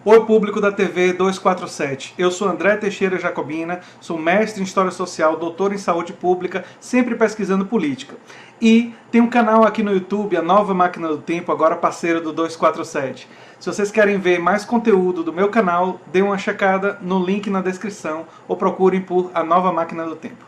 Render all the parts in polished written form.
Oi, público da TV 247. Eu sou André Teixeira Jacobina, sou mestre em História Social, doutor em Saúde Pública, sempre pesquisando política. E tem um canal aqui no YouTube, a Nova Máquina do Tempo, agora parceiro do 247. Se vocês querem ver mais conteúdo do meu canal, dê uma checada no link na descrição ou procurem por A Nova Máquina do Tempo.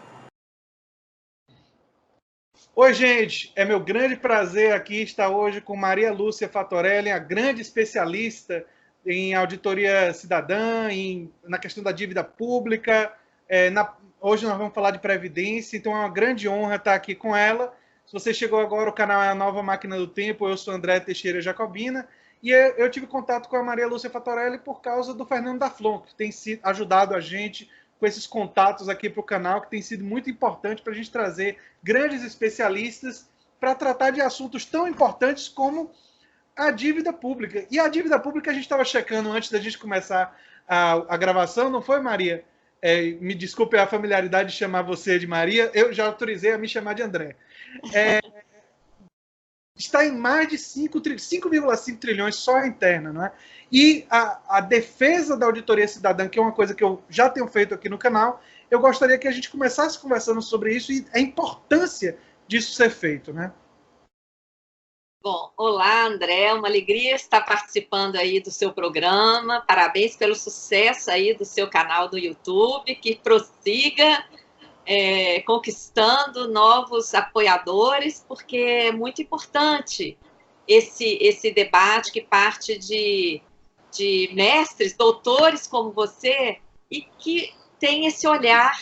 Oi, gente, é meu grande prazer aqui estar hoje com Maria Lúcia Fatorelli, a grande especialista em auditoria cidadã, na questão da dívida pública. Hoje nós vamos falar de previdência, então é uma grande honra estar aqui com ela. Se você chegou agora, o canal é a Nova Máquina do Tempo, eu sou André Teixeira Jacobina, e eu tive contato com a Maria Lúcia Fatorelli por causa do Fernando Daflon, que tem ajudado a gente com esses contatos aqui para o canal, que tem sido muito importante para a gente trazer grandes especialistas para tratar de assuntos tão importantes como a dívida pública. E a dívida pública a gente estava checando antes da gente começar a gravação, não foi, Maria? Me desculpe a familiaridade de chamar você de Maria, eu já autorizei a me chamar de André. Está em mais de 5,5 trilhões só a interna, não é? E a defesa da auditoria cidadã, que é uma coisa que eu já tenho feito aqui no canal, eu gostaria que a gente começasse conversando sobre isso e a importância disso ser feito, né? Bom, olá, André, é uma alegria estar participando aí do seu programa, parabéns pelo sucesso aí do seu canal do YouTube, que prossiga conquistando novos apoiadores, porque é muito importante esse debate que parte de mestres, doutores como você, e que tem esse olhar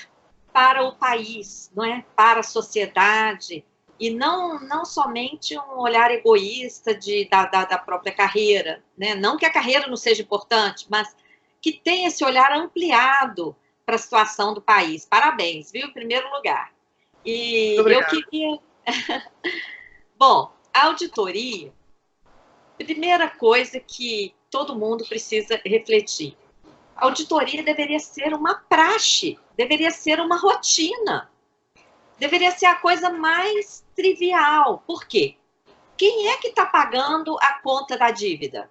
para o país, não é? Para a sociedade, e não somente um olhar egoísta da própria carreira, né? Não que a carreira não seja importante, mas que tem esse olhar ampliado para a situação do país. Parabéns, viu, em primeiro lugar. E eu queria... Bom, a auditoria, primeira coisa que todo mundo precisa refletir. A auditoria deveria ser uma praxe, deveria ser uma rotina, deveria ser a coisa mais trivial. Por quê? Quem é que está pagando a conta da dívida?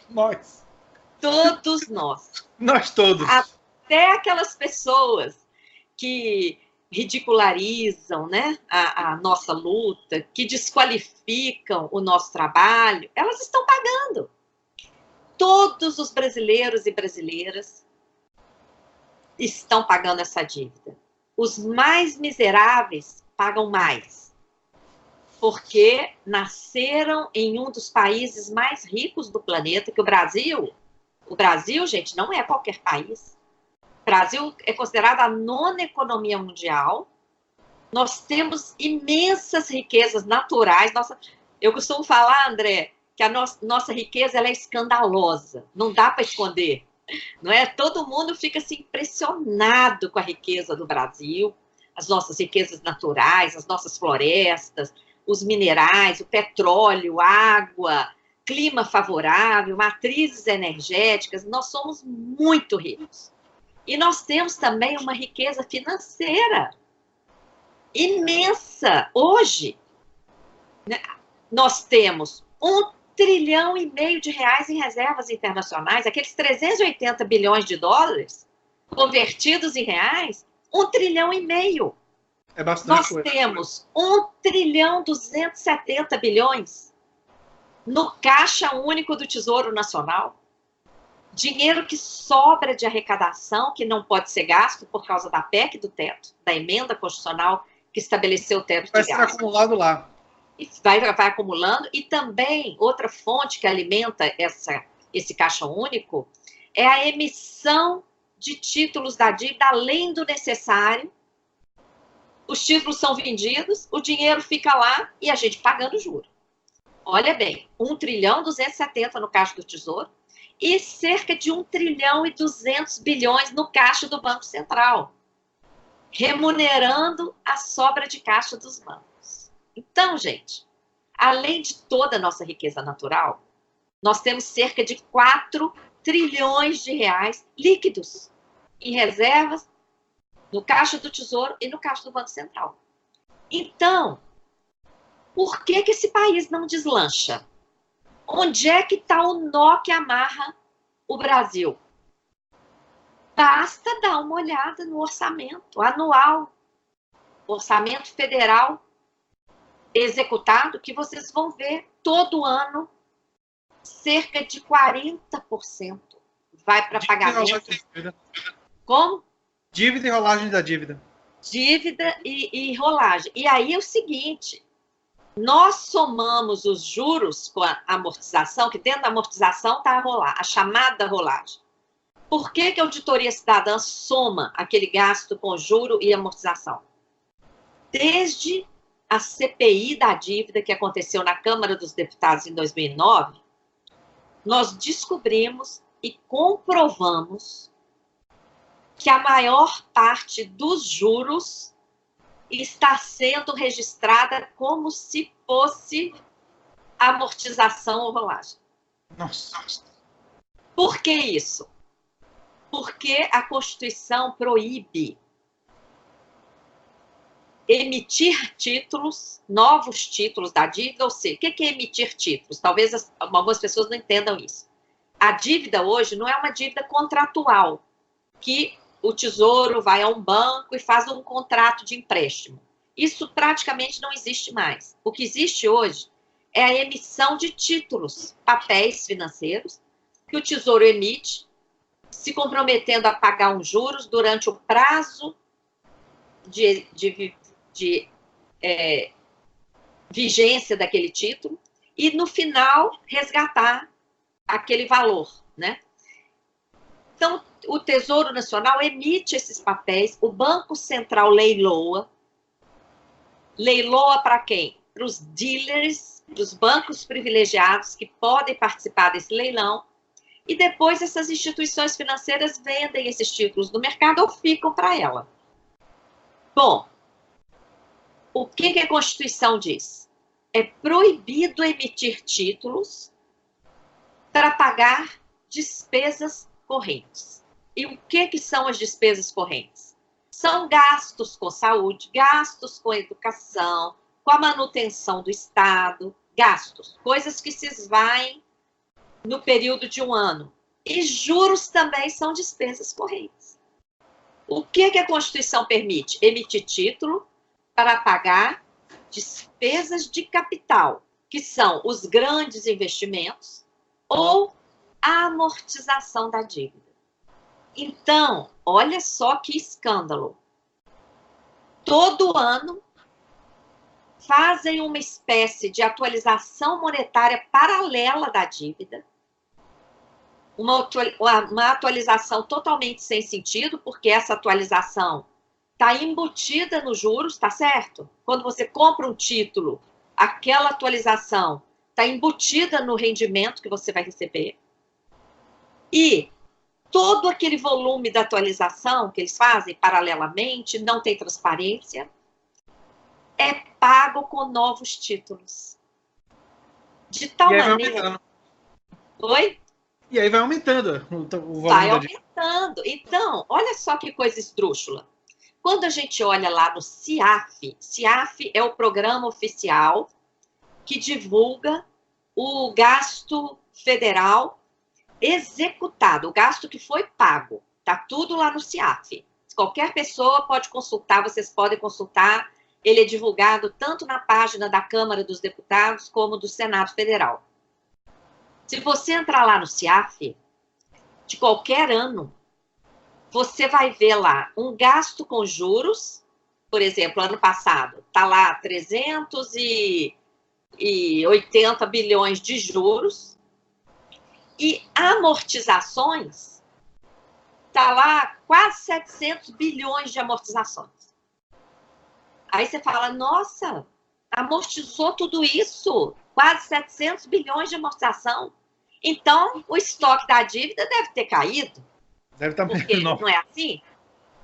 Nós. Todos nós. Nós todos. Até aquelas pessoas que ridicularizam, né, a nossa luta, que desqualificam o nosso trabalho, elas estão pagando. Todos os brasileiros e brasileiras estão pagando essa dívida. Os mais miseráveis pagam mais, porque nasceram em um dos países mais ricos do planeta, que o Brasil. O Brasil, gente, não é qualquer país. O Brasil é considerado a 9ª economia mundial. Nós temos imensas riquezas naturais. Eu costumo falar, André, que a nossa riqueza ela é escandalosa, não dá para esconder, não é? Todo mundo fica assim, impressionado com a riqueza do Brasil, as nossas riquezas naturais, as nossas florestas, os minerais, o petróleo, água, clima favorável, matrizes energéticas. Nós somos muito ricos. E nós temos também uma riqueza financeira imensa. Hoje, né, nós temos 1,5 trilhão de reais em reservas internacionais, aqueles 380 bilhões de dólares convertidos em reais, 1,5 trilhão. É bastante Nós coisa. temos 1 trilhão 270 bilhões no Caixa Único do Tesouro Nacional. Dinheiro que sobra de arrecadação, que não pode ser gasto por causa da PEC do teto, da emenda constitucional que estabeleceu o teto de gasto. Vai ser acumulado lá. Vai acumulando, e também outra fonte que alimenta esse caixa único é a emissão de títulos da dívida além do necessário. Os títulos são vendidos, o dinheiro fica lá e a gente pagando juros. Olha bem, 1 trilhão 270 no caixa do Tesouro e cerca de 1 trilhão e 200 bilhões no caixa do Banco Central, remunerando a sobra de caixa dos bancos. Então, gente, além de toda a nossa riqueza natural, nós temos cerca de 4 trilhões de reais líquidos em reservas no Caixa do Tesouro e no Caixa do Banco Central. Então, por que esse país não deslancha? Onde é que está o nó que amarra o Brasil? Basta dar uma olhada no orçamento anual, orçamento federal executado, que vocês vão ver todo ano cerca de 40% vai para pagamento. Como? Dívida e rolagem da dívida. Dívida e rolagem. E aí é o seguinte, nós somamos os juros com a amortização, que dentro da amortização está a chamada rolagem. Por que a Auditoria Cidadã soma aquele gasto com juro e amortização? Desde a CPI da dívida que aconteceu na Câmara dos Deputados em 2009, nós descobrimos e comprovamos que a maior parte dos juros está sendo registrada como se fosse amortização ou rolagem. Nossa. Por que isso? Porque a Constituição proíbe emitir títulos, novos títulos da dívida, ou seja, o que é emitir títulos? Talvez algumas pessoas não entendam isso. A dívida hoje não é uma dívida contratual, que o Tesouro vai a um banco e faz um contrato de empréstimo. Isso praticamente não existe mais. O que existe hoje é a emissão de títulos, papéis financeiros, que o Tesouro emite, se comprometendo a pagar uns juros durante o prazo de vigência daquele título e, no final, resgatar aquele valor, né? Então, o Tesouro Nacional emite esses papéis, o Banco Central leiloa. Leiloa para quem? Para os dealers, para os bancos privilegiados que podem participar desse leilão. E depois essas instituições financeiras vendem esses títulos no mercado ou ficam para ela. Bom, o que a Constituição diz? É proibido emitir títulos para pagar despesas correntes. E o que são as despesas correntes? São gastos com saúde, gastos com educação, com a manutenção do Estado, gastos, coisas que se esvaem no período de um ano. E juros também são despesas correntes. O que a Constituição permite? Emitir título para pagar despesas de capital, que são os grandes investimentos ou a amortização da dívida. Então, olha só que escândalo. Todo ano fazem uma espécie de atualização monetária paralela da dívida, uma atualização totalmente sem sentido, porque essa atualização está embutida nos juros, tá certo? Quando você compra um título, aquela atualização está embutida no rendimento que você vai receber. E todo aquele volume da atualização que eles fazem paralelamente, não tem transparência, é pago com novos títulos. De tal maneira... Oi? E aí vai aumentando o volume. Vai aumentando. Então, olha só que coisa esdrúxula. Quando a gente olha lá no CIAF, CIAF é o programa oficial que divulga o gasto federal executado, o gasto que foi pago. Está tudo lá no CIAF. Qualquer pessoa pode consultar, vocês podem consultar. Ele é divulgado tanto na página da Câmara dos Deputados como do Senado Federal. Se você entrar lá no CIAF, de qualquer ano, você vai ver lá um gasto com juros, por exemplo, ano passado, está lá 380 bilhões de juros, e amortizações, está lá quase 700 bilhões de amortizações. Aí você fala, nossa, amortizou tudo isso, quase 700 bilhões de amortização. Então, o estoque da dívida deve ter caído. Deve estar menor. Não é assim?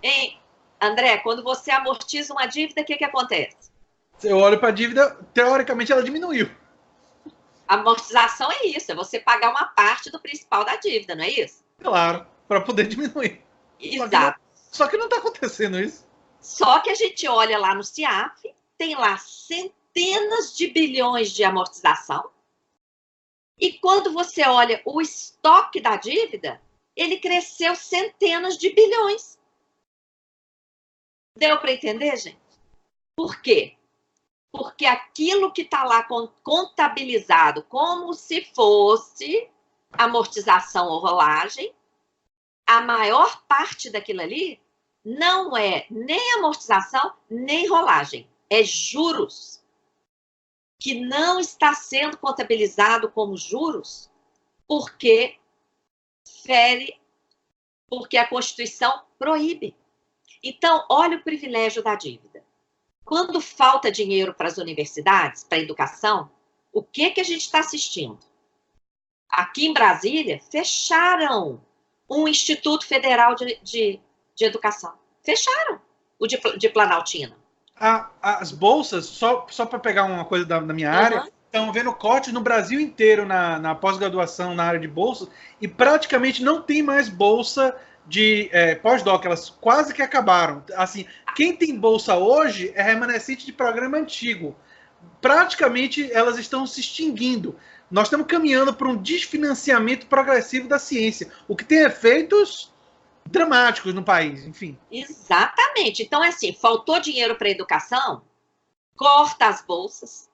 Hein, André, quando você amortiza uma dívida, o que acontece? Eu olho para a dívida, teoricamente ela diminuiu. A amortização é isso, é você pagar uma parte do principal da dívida, não é isso? Claro, para poder diminuir. Exato. Só que não está acontecendo isso. Só que a gente olha lá no CIAF, tem lá centenas de bilhões de amortização E quando você olha o estoque da dívida, ele cresceu centenas de bilhões. Deu para entender, gente? Por quê? Porque aquilo que está lá contabilizado como se fosse amortização ou rolagem, a maior parte daquilo ali não é nem amortização, nem rolagem. É juros, que não está sendo contabilizado como juros porque a Constituição proíbe. Então, olha o privilégio da dívida. Quando falta dinheiro para as universidades, para a educação, o que a gente está assistindo? Aqui em Brasília, fecharam um Instituto Federal de Educação. Fecharam o de Planaltina. As bolsas, só para pegar uma coisa da minha área, estão vendo cortes no Brasil inteiro na pós-graduação, na área de bolsa, e praticamente não tem mais bolsa de pós-doc, elas quase que acabaram. Assim, quem tem bolsa hoje é remanescente de programa antigo. Praticamente elas estão se extinguindo. Nós estamos caminhando para um desfinanciamento progressivo da ciência, o que tem efeitos dramáticos no país, enfim. Exatamente. Então, é assim, faltou dinheiro para a educação, corta as bolsas,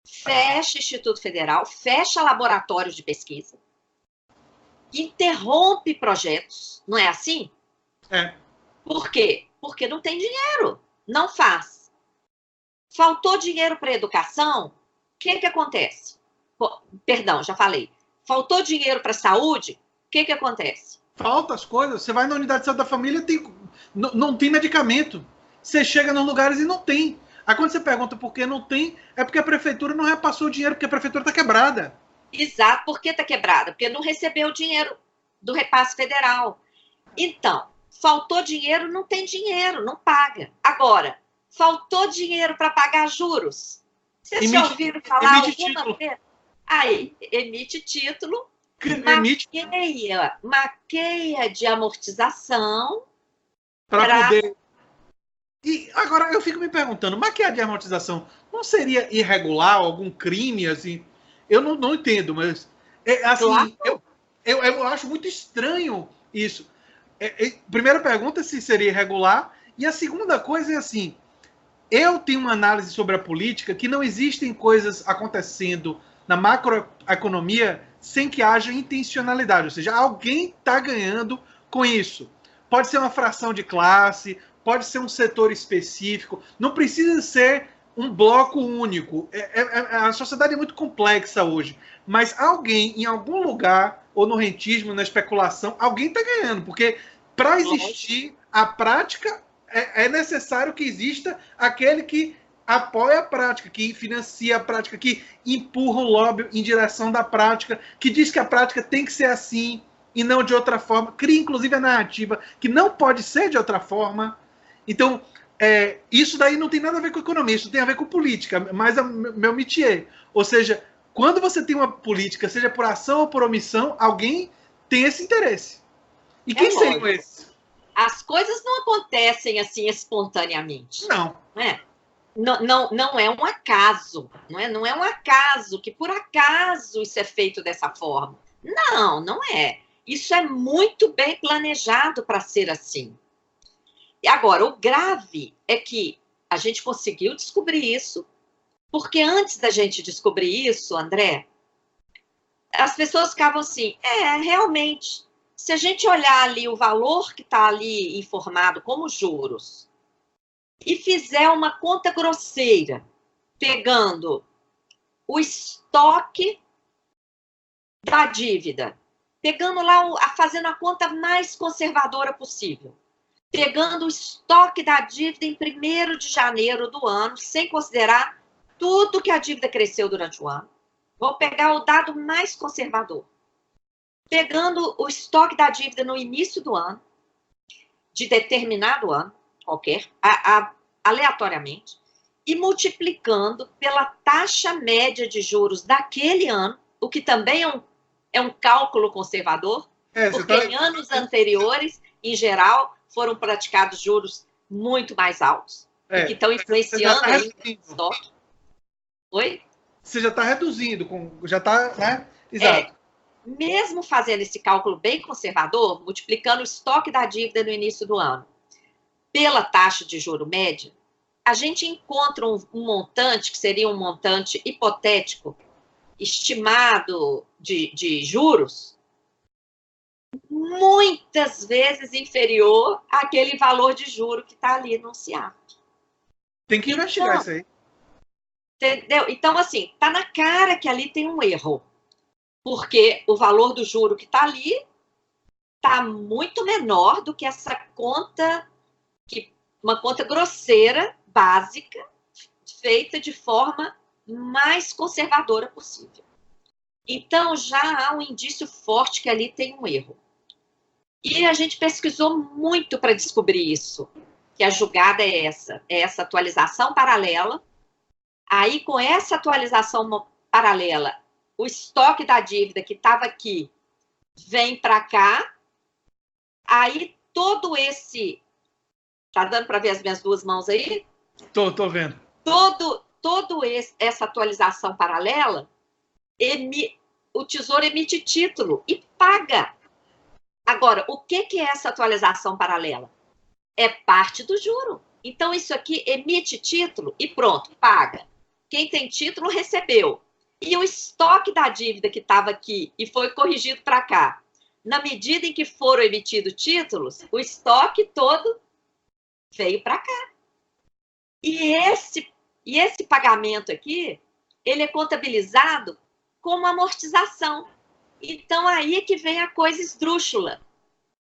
fecha Instituto Federal, fecha laboratórios de pesquisa, interrompe projetos, não é assim? É. Por quê? Porque não tem dinheiro, não faz. Faltou dinheiro para a educação, o que acontece? Perdão, já falei. Faltou dinheiro para a saúde, o que acontece? Falta as coisas. Você vai na unidade de saúde da família, não tem medicamento. Você chega nos lugares e não tem. Aí quando você pergunta por que não tem, é porque a prefeitura não repassou o dinheiro, porque a prefeitura está quebrada. Exato. Por que está quebrada? Porque não recebeu o dinheiro do repasse federal. Então, faltou dinheiro, não tem dinheiro, não paga. Agora, faltou dinheiro para pagar juros. Vocês já ouviram falar alguma vez? Aí, emite título, maqueia de amortização para poder... E agora eu fico me perguntando, maquiagem de amortização não seria irregular, algum crime, assim? Eu não entendo, mas assim, claro. eu acho muito estranho isso. Primeira pergunta é se seria irregular, e a segunda coisa é assim, eu tenho uma análise sobre a política que não existem coisas acontecendo na macroeconomia sem que haja intencionalidade, ou seja, alguém está ganhando com isso. Pode ser uma fração de classe, pode ser um setor específico, não precisa ser um bloco único. A sociedade é muito complexa hoje, mas alguém em algum lugar, ou no rentismo, na especulação, alguém está ganhando, porque para existir a prática, é necessário que exista aquele que apoia a prática, que financia a prática, que empurra o lobby em direção da prática, que diz que a prática tem que ser assim e não de outra forma, cria inclusive a narrativa que não pode ser de outra forma. Então, isso daí não tem nada a ver com economia, isso tem a ver com política, mas é meu métier. Ou seja, quando você tem uma política, seja por ação ou por omissão, alguém tem esse interesse. E quem seriam esses? As coisas não acontecem assim espontaneamente. Não. Não é um acaso. Não é um acaso que por acaso isso é feito dessa forma. Não é. Isso é muito bem planejado para ser assim. E agora, o grave é que a gente conseguiu descobrir isso, porque antes da gente descobrir isso, André, as pessoas ficavam assim, realmente, se a gente olhar ali o valor que está ali informado como juros e fizer uma conta grosseira, pegando o estoque da dívida, pegando lá, fazendo a conta mais conservadora possível, pegando o estoque da dívida em 1º de janeiro do ano, sem considerar tudo que a dívida cresceu durante o ano. Vou pegar o dado mais conservador. Pegando o estoque da dívida no início do ano, de determinado ano, qualquer, aleatoriamente, e multiplicando pela taxa média de juros daquele ano, o que também é um cálculo conservador, porque em anos anteriores, em geral, foram praticados juros muito mais altos, que estão influenciando aí o estoque. Oi? Você já está reduzindo, já está, né? Exato. Mesmo fazendo esse cálculo bem conservador, multiplicando o estoque da dívida no início do ano pela taxa de juro média, a gente encontra um montante, que seria um montante hipotético, estimado de juros, muitas vezes inferior àquele valor de juro que está ali anunciado. Tem que investigar isso aí. Entendeu? Então, assim, tá na cara que ali tem um erro. Porque o valor do juro que está ali está muito menor do que essa conta, uma conta grosseira, básica, feita de forma mais conservadora possível. Então, já há um indício forte que ali tem um erro. E a gente pesquisou muito para descobrir isso, que a jogada é essa atualização paralela. Aí, com essa atualização paralela, o estoque da dívida que estava aqui vem para cá, aí todo esse... Tá dando para ver as minhas duas mãos aí? Tô vendo. Essa atualização paralela, o Tesouro emite título e paga. Agora, o que é essa atualização paralela? É parte do juro. Então, isso aqui emite título e pronto, paga. Quem tem título recebeu. E o estoque da dívida que estava aqui e foi corrigido para cá, na medida em que foram emitidos títulos, o estoque todo veio para cá. E esse pagamento aqui, ele é contabilizado como amortização. Então, aí é que vem a coisa esdrúxula.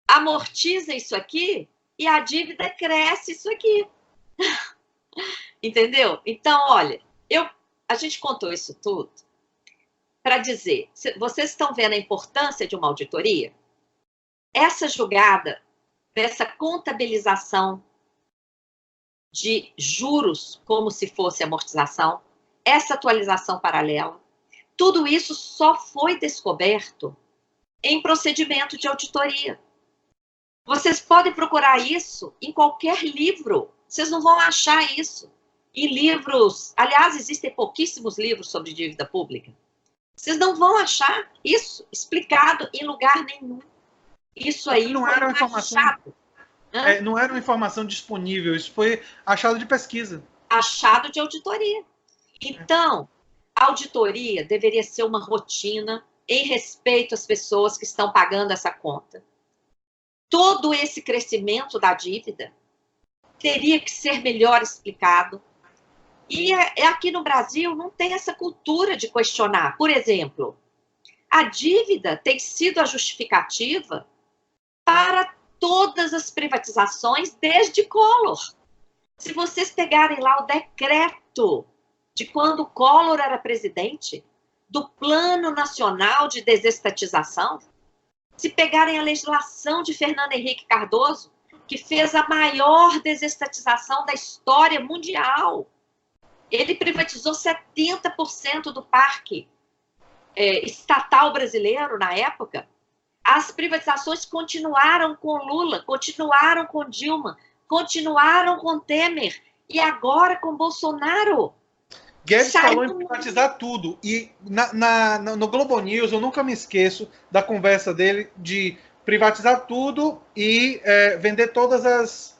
Amortiza isso aqui e a dívida cresce isso aqui. Entendeu? Então, olha, a gente contou isso tudo para dizer, vocês estão vendo a importância de uma auditoria? Essa jogada, dessa contabilização de juros como se fosse amortização, essa atualização paralela, tudo isso só foi descoberto em procedimento de auditoria. Vocês podem procurar isso em qualquer livro, vocês não vão achar isso em livros. Aliás, existem pouquíssimos livros sobre dívida pública. Vocês não vão achar isso explicado em lugar nenhum. Isso aí não era uma informação, não era uma informação disponível, isso foi achado de pesquisa. Achado de auditoria. Então, a auditoria deveria ser uma rotina em respeito às pessoas que estão pagando essa conta. Todo esse crescimento da dívida teria que ser melhor explicado. E aqui no Brasil não tem essa cultura de questionar. Por exemplo, a dívida tem sido a justificativa para todas as privatizações desde Collor. Se vocês pegarem lá o decreto de quando Collor era presidente, do Plano Nacional de Desestatização, se pegarem a legislação de Fernando Henrique Cardoso, que fez a maior desestatização da história mundial, ele privatizou 70% do parque estatal brasileiro na época. As privatizações continuaram com Lula, continuaram com Dilma, continuaram com Temer e agora com Bolsonaro. Guedes falou em privatizar tudo. E no Globo News, eu nunca me esqueço da conversa dele de privatizar tudo e vender todas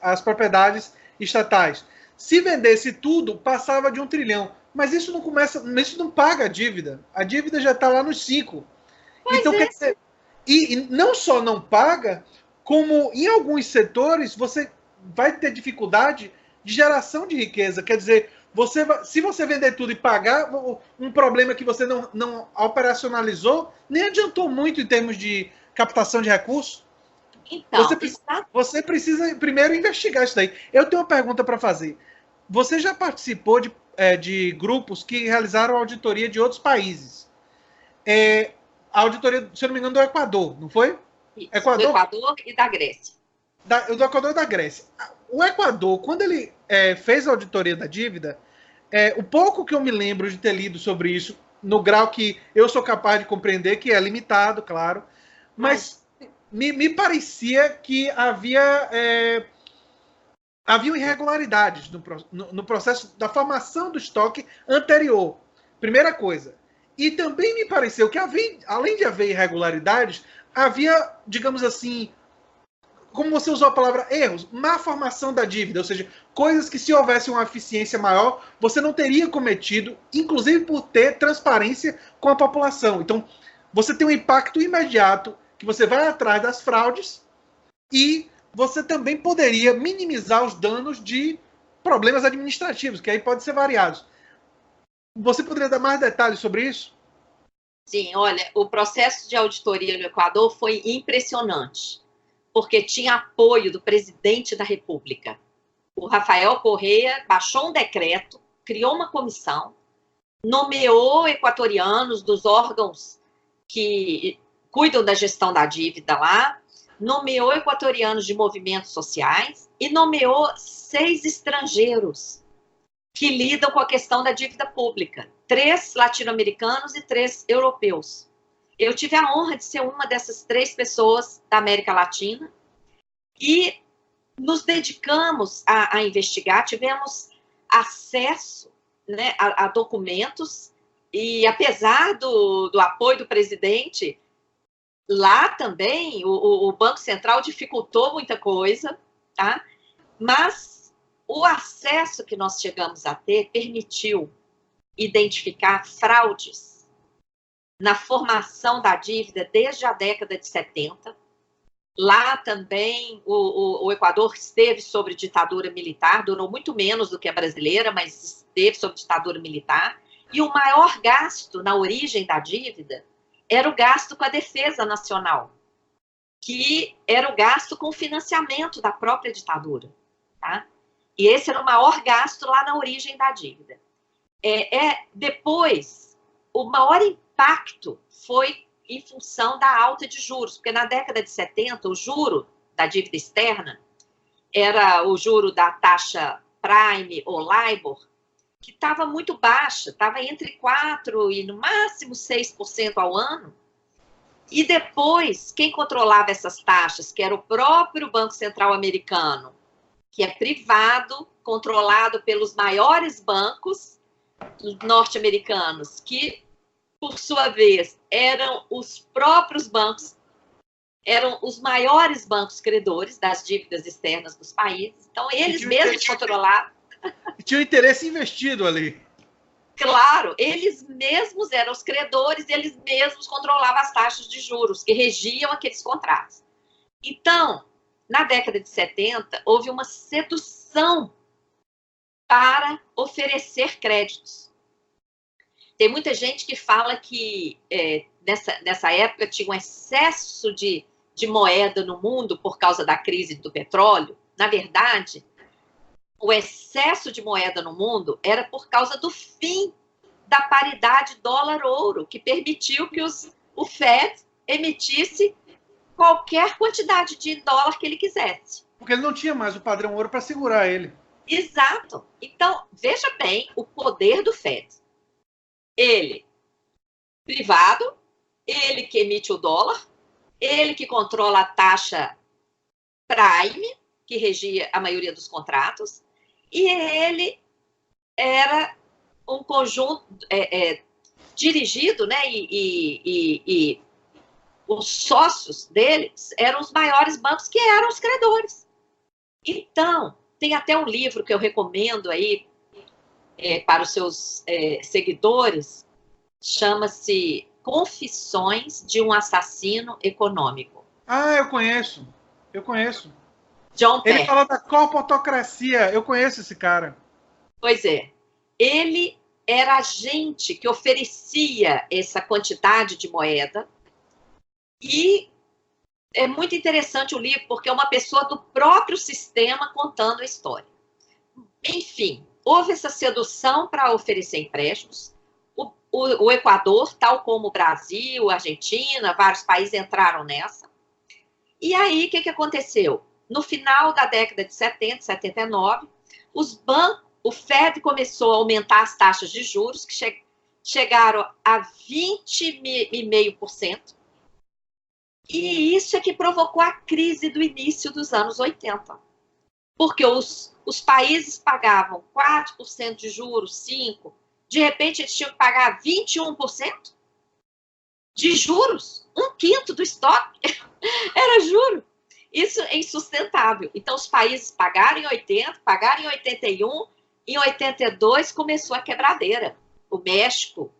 as propriedades estatais. Se vendesse tudo, passava de 1 trilhão. Mas isso não paga a dívida. A dívida já está lá nos 5. Então, quer dizer, e não só não paga, como em alguns setores você vai ter dificuldade de geração de riqueza. Quer dizer, se você vender tudo e pagar, um problema que você não operacionalizou, nem adiantou muito em termos de captação de recursos. Então, você precisa primeiro investigar isso daí. Eu tenho uma pergunta para fazer. Você já participou de grupos que realizaram auditoria de outros países? A auditoria, se eu não me engano, do Equador, não foi? Isso, do Equador e da Grécia. Do Equador e da Grécia. O Equador, quando ele fez a auditoria da dívida, o pouco que eu me lembro de ter lido sobre isso, no grau que eu sou capaz de compreender, que é limitado, claro, mas me parecia que haviam irregularidades no processo da formação do estoque anterior. Primeira coisa. E também me pareceu que, além de haver irregularidades, havia, digamos assim, como você usou a palavra erros, má formação da dívida, ou seja, coisas que se houvesse uma eficiência maior, você não teria cometido, inclusive por ter transparência com a população. Então, você tem um impacto imediato, que você vai atrás das fraudes e você também poderia minimizar os danos de problemas administrativos, que aí podem ser variados. Você poderia dar mais detalhes sobre isso? Sim, olha, o processo de auditoria no Equador foi impressionante, porque tinha apoio do presidente da República. O Rafael Correa baixou um decreto, criou uma comissão, nomeou equatorianos dos órgãos que cuidam da gestão da dívida lá, nomeou equatorianos de movimentos sociais e nomeou 6 estrangeiros que lidam com a questão da dívida pública. 3 latino-americanos e 3 europeus. Eu tive a honra de ser uma dessas 3 pessoas da América Latina e nos dedicamos a investigar, tivemos acesso, né, a documentos e, apesar do apoio do presidente, lá também o Banco Central dificultou muita coisa, tá? Mas o acesso que nós chegamos a ter permitiu identificar fraudes na formação da dívida desde a década de 70. Lá também o Equador esteve sob ditadura militar, durou muito menos do que a brasileira, mas esteve sob ditadura militar. E o maior gasto na origem da dívida era o gasto com a defesa nacional, que era o gasto com o financiamento da própria ditadura, tá? E esse era o maior gasto lá na origem da dívida. Depois, o maior impacto foi em função da alta de juros, porque na década de 70, o juro da dívida externa era o juro da taxa Prime ou LIBOR, que estava muito baixa, estava entre 4% e no máximo 6% ao ano. E depois, quem controlava essas taxas, que era o próprio Banco Central americano, que é privado, controlado pelos maiores bancos norte-americanos, que, por sua vez, eram os próprios bancos, eram os maiores bancos credores das dívidas externas dos países. Então, eles mesmos controlavam. Tinha um interesse investido ali. Claro, eles mesmos eram os credores, eles mesmos controlavam as taxas de juros que regiam aqueles contratos. Então, na década de 70, houve uma sedução para oferecer créditos. Tem muita gente que fala que nessa época tinha um excesso de moeda no mundo por causa da crise do petróleo. Na verdade, o excesso de moeda no mundo era por causa do fim da paridade dólar-ouro, que permitiu que o Fed emitisse qualquer quantidade de dólar que ele quisesse. Porque ele não tinha mais o padrão ouro para segurar ele. Exato. Então, veja bem o poder do Fed. Ele, privado, ele que emite o dólar, ele que controla a taxa Prime, que regia a maioria dos contratos, e ele era um conjunto dirigido, né, e os sócios deles eram os maiores bancos, que eram os credores. Então, tem até um livro que eu recomendo aí para os seus seguidores, chama-se Confissões de um Assassino Econômico. Ah, eu conheço. John Perry. Ele fala da corpotocracia, eu conheço esse cara. Pois é. Ele era a gente que oferecia essa quantidade de moeda. E é muito interessante o livro, porque é uma pessoa do próprio sistema contando a história. Enfim, houve essa sedução para oferecer empréstimos. O Equador, tal como o Brasil, a Argentina, vários países entraram nessa. E aí, o que aconteceu? No final da década de 70, 79, o Fed começou a aumentar as taxas de juros, que chegaram a 20,5%. E isso é que provocou a crise do início dos anos 80. Porque os países pagavam 4% de juros, 5%, De repente, eles tinham que pagar 21% de juros. Um quinto do estoque era juro. Isso é insustentável. Então, os países pagaram em 80, pagaram em 81, em 82 começou a quebradeira. O México,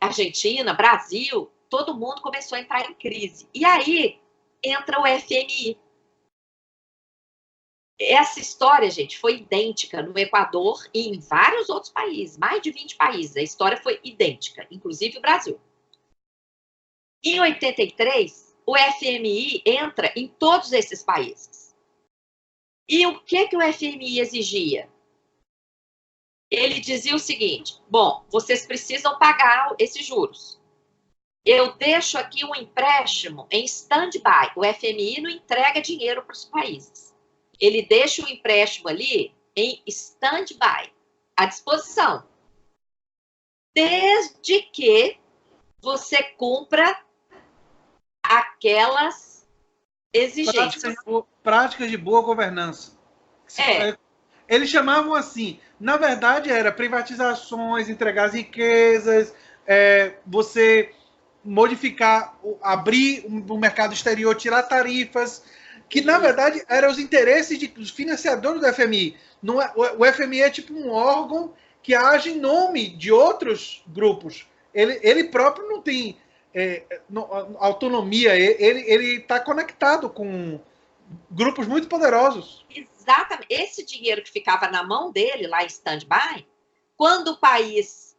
Argentina, Brasil, todo mundo começou a entrar em crise. E aí entra o FMI. Essa história, gente, foi idêntica no Equador e em vários outros países, mais de 20 países. A história foi idêntica, inclusive o Brasil. Em 83, o FMI entra em todos esses países. E o que o FMI exigia? Ele dizia o seguinte: bom, vocês precisam pagar esses juros. Eu deixo aqui um empréstimo em stand-by. O FMI não entrega dinheiro para os países. Ele deixa o empréstimo ali em stand-by, à disposição. Desde que você cumpra aquelas exigências. Práticas de boa governança. Eles chamavam assim, na verdade era privatizações, entregar as riquezas, você modificar, abrir o mercado exterior, tirar tarifas, que na verdade eram os interesses dos financiadores do FMI. Não é, o FMI é tipo um órgão que age em nome de outros grupos. Ele próprio não tem autonomia, ele está conectado com grupos muito poderosos. Exatamente. Esse dinheiro que ficava na mão dele, lá em stand-by, quando o país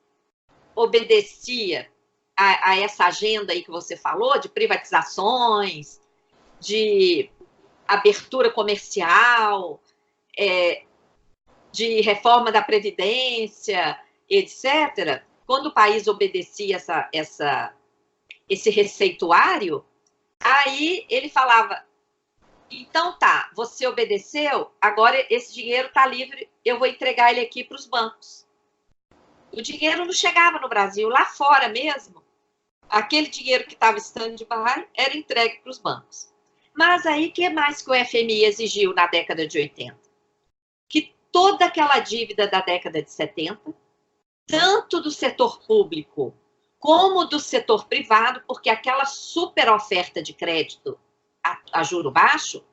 obedecia a essa agenda aí que você falou, de privatizações, de abertura comercial, de reforma da Previdência, etc., quando o país obedecia esse receituário, aí ele falava: então tá, você obedeceu, agora esse dinheiro está livre, eu vou entregar ele aqui para os bancos. O dinheiro não chegava no Brasil, lá fora mesmo, aquele dinheiro que estava stand-by era entregue para os bancos. Mas aí, o que mais que o FMI exigiu na década de 80? Que toda aquela dívida da década de 70, tanto do setor público como do setor privado, porque aquela super oferta de crédito a juro baixo,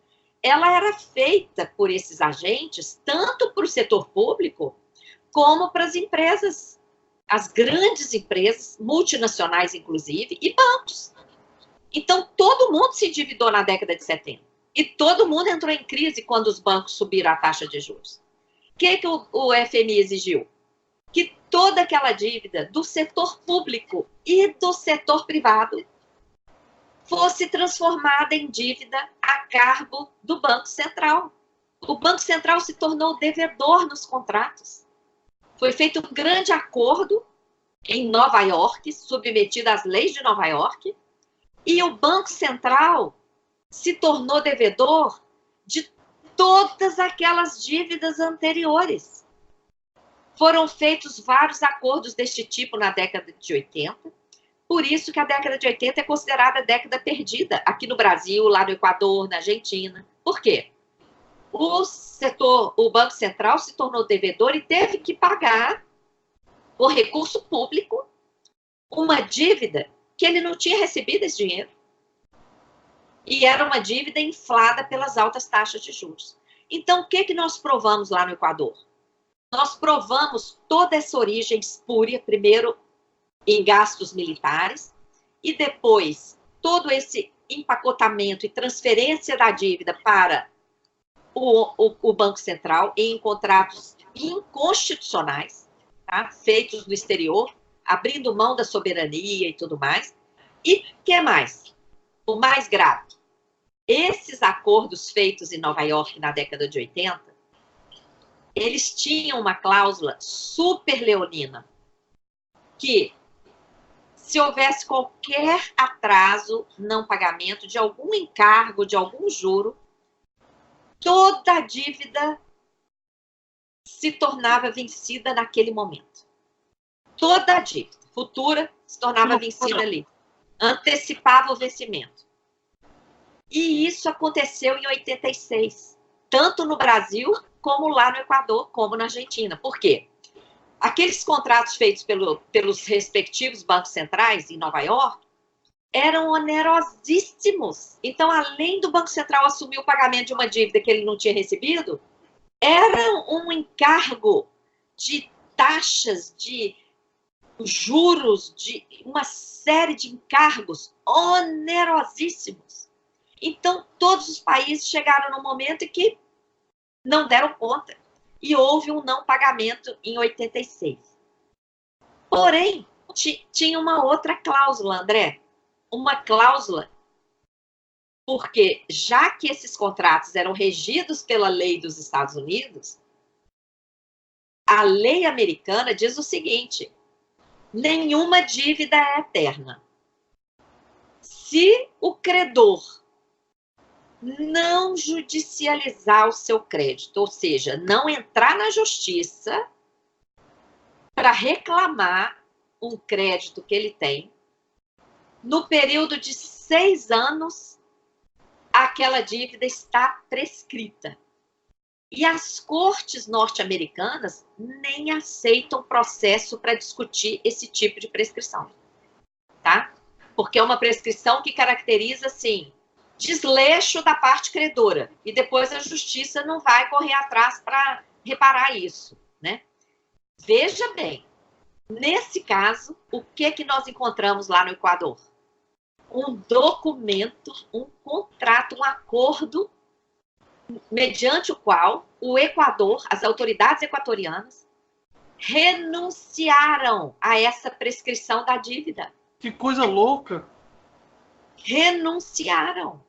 ela era feita por esses agentes, tanto para o setor público, como para as empresas, as grandes empresas, multinacionais inclusive, e bancos. Então, todo mundo se endividou na década de 70. E todo mundo entrou em crise quando os bancos subiram a taxa de juros. O que o FMI exigiu? Que toda aquela dívida do setor público e do setor privado fosse transformada em dívida a cargo do Banco Central. O Banco Central se tornou devedor nos contratos. Foi feito um grande acordo em Nova York, submetido às leis de Nova York, e o Banco Central se tornou devedor de todas aquelas dívidas anteriores. Foram feitos vários acordos deste tipo na década de 80, por isso que a década de 80 é considerada a década perdida aqui no Brasil, lá no Equador, na Argentina. Por quê? O Banco Central se tornou devedor e teve que pagar, por recurso público, uma dívida que ele não tinha recebido esse dinheiro. E era uma dívida inflada pelas altas taxas de juros. Então, o que nós provamos lá no Equador? Nós provamos toda essa origem espúria, primeiro em gastos militares, e depois todo esse empacotamento e transferência da dívida para o Banco Central em contratos inconstitucionais, tá? Feitos no exterior, abrindo mão da soberania e tudo mais. E o que mais? O mais grave, esses acordos feitos em Nova York na década de 80, eles tinham uma cláusula super leonina, que se houvesse qualquer atraso, não pagamento de algum encargo, de algum juro, toda a dívida se tornava vencida naquele momento. Toda a dívida futura se tornava vencida ali. Antecipava o vencimento. E isso aconteceu em 86, tanto no Brasil, como lá no Equador, como na Argentina. Por quê? aqueles contratos feitos pelos respectivos bancos centrais em Nova York eram onerosíssimos. Então, além do Banco Central assumir o pagamento de uma dívida que ele não tinha recebido, era um encargo de taxas, de juros, de uma série de encargos onerosíssimos. Então, todos os países chegaram no momento em que não deram conta. E houve um não pagamento em 86. Porém, tinha uma outra cláusula, André. Uma cláusula, porque já que esses contratos eram regidos pela lei dos Estados Unidos, a lei americana diz o seguinte: nenhuma dívida é eterna. Se o credor não judicializar o seu crédito, ou seja, não entrar na justiça para reclamar um crédito que ele tem, no período de 6 anos, aquela dívida está prescrita. E as cortes norte-americanas nem aceitam processo para discutir esse tipo de prescrição, tá? Porque é uma prescrição que caracteriza, assim, desleixo da parte credora, e depois a justiça não vai correr atrás para reparar isso, né? Veja bem, nesse caso, o que nós encontramos lá no Equador? Um documento, um contrato, um acordo, mediante o qual o Equador, as autoridades equatorianas, renunciaram a essa prescrição da dívida. Que coisa louca! Renunciaram.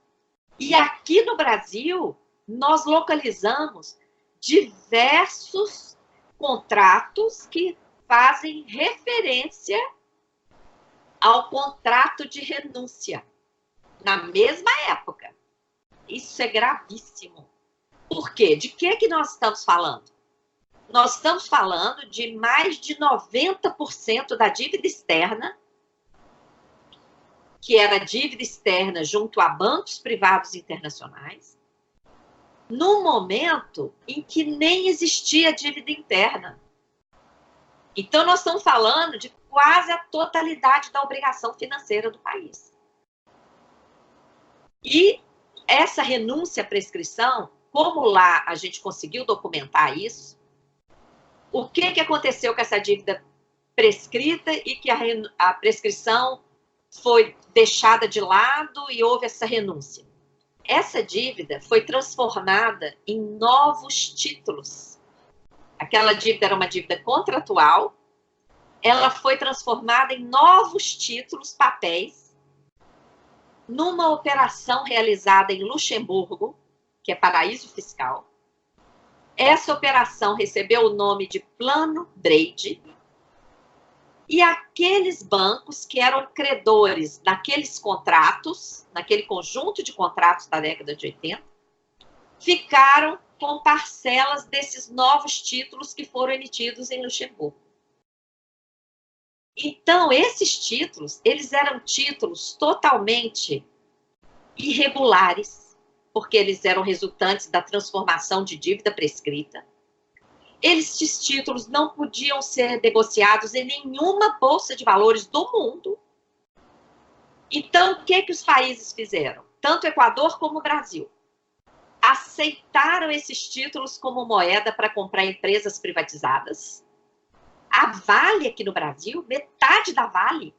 E aqui no Brasil, nós localizamos diversos contratos que fazem referência ao contrato de renúncia, na mesma época. Isso é gravíssimo. Por quê? De que nós estamos falando? Nós estamos falando de mais de 90% da dívida externa, que era dívida externa junto a bancos privados internacionais, no momento em que nem existia dívida interna. Então, nós estamos falando de quase a totalidade da obrigação financeira do país. E essa renúncia à prescrição, como lá a gente conseguiu documentar isso, o que aconteceu com essa dívida prescrita e que a prescrição foi deixada de lado e houve essa renúncia? Essa dívida foi transformada em novos títulos. Aquela dívida era uma dívida contratual, ela foi transformada em novos títulos, papéis, numa operação realizada em Luxemburgo, que é paraíso fiscal. Essa operação recebeu o nome de Plano Dreyde, e aqueles bancos que eram credores naqueles contratos, naquele conjunto de contratos da década de 80, ficaram com parcelas desses novos títulos que foram emitidos em Luxemburgo. Então, esses títulos, eles eram títulos totalmente irregulares, porque eles eram resultantes da transformação de dívida prescrita. Esses títulos não podiam ser negociados em nenhuma bolsa de valores do mundo. Então, o que os países fizeram? Tanto o Equador como o Brasil aceitaram esses títulos como moeda para comprar empresas privatizadas. A Vale aqui no Brasil, metade da Vale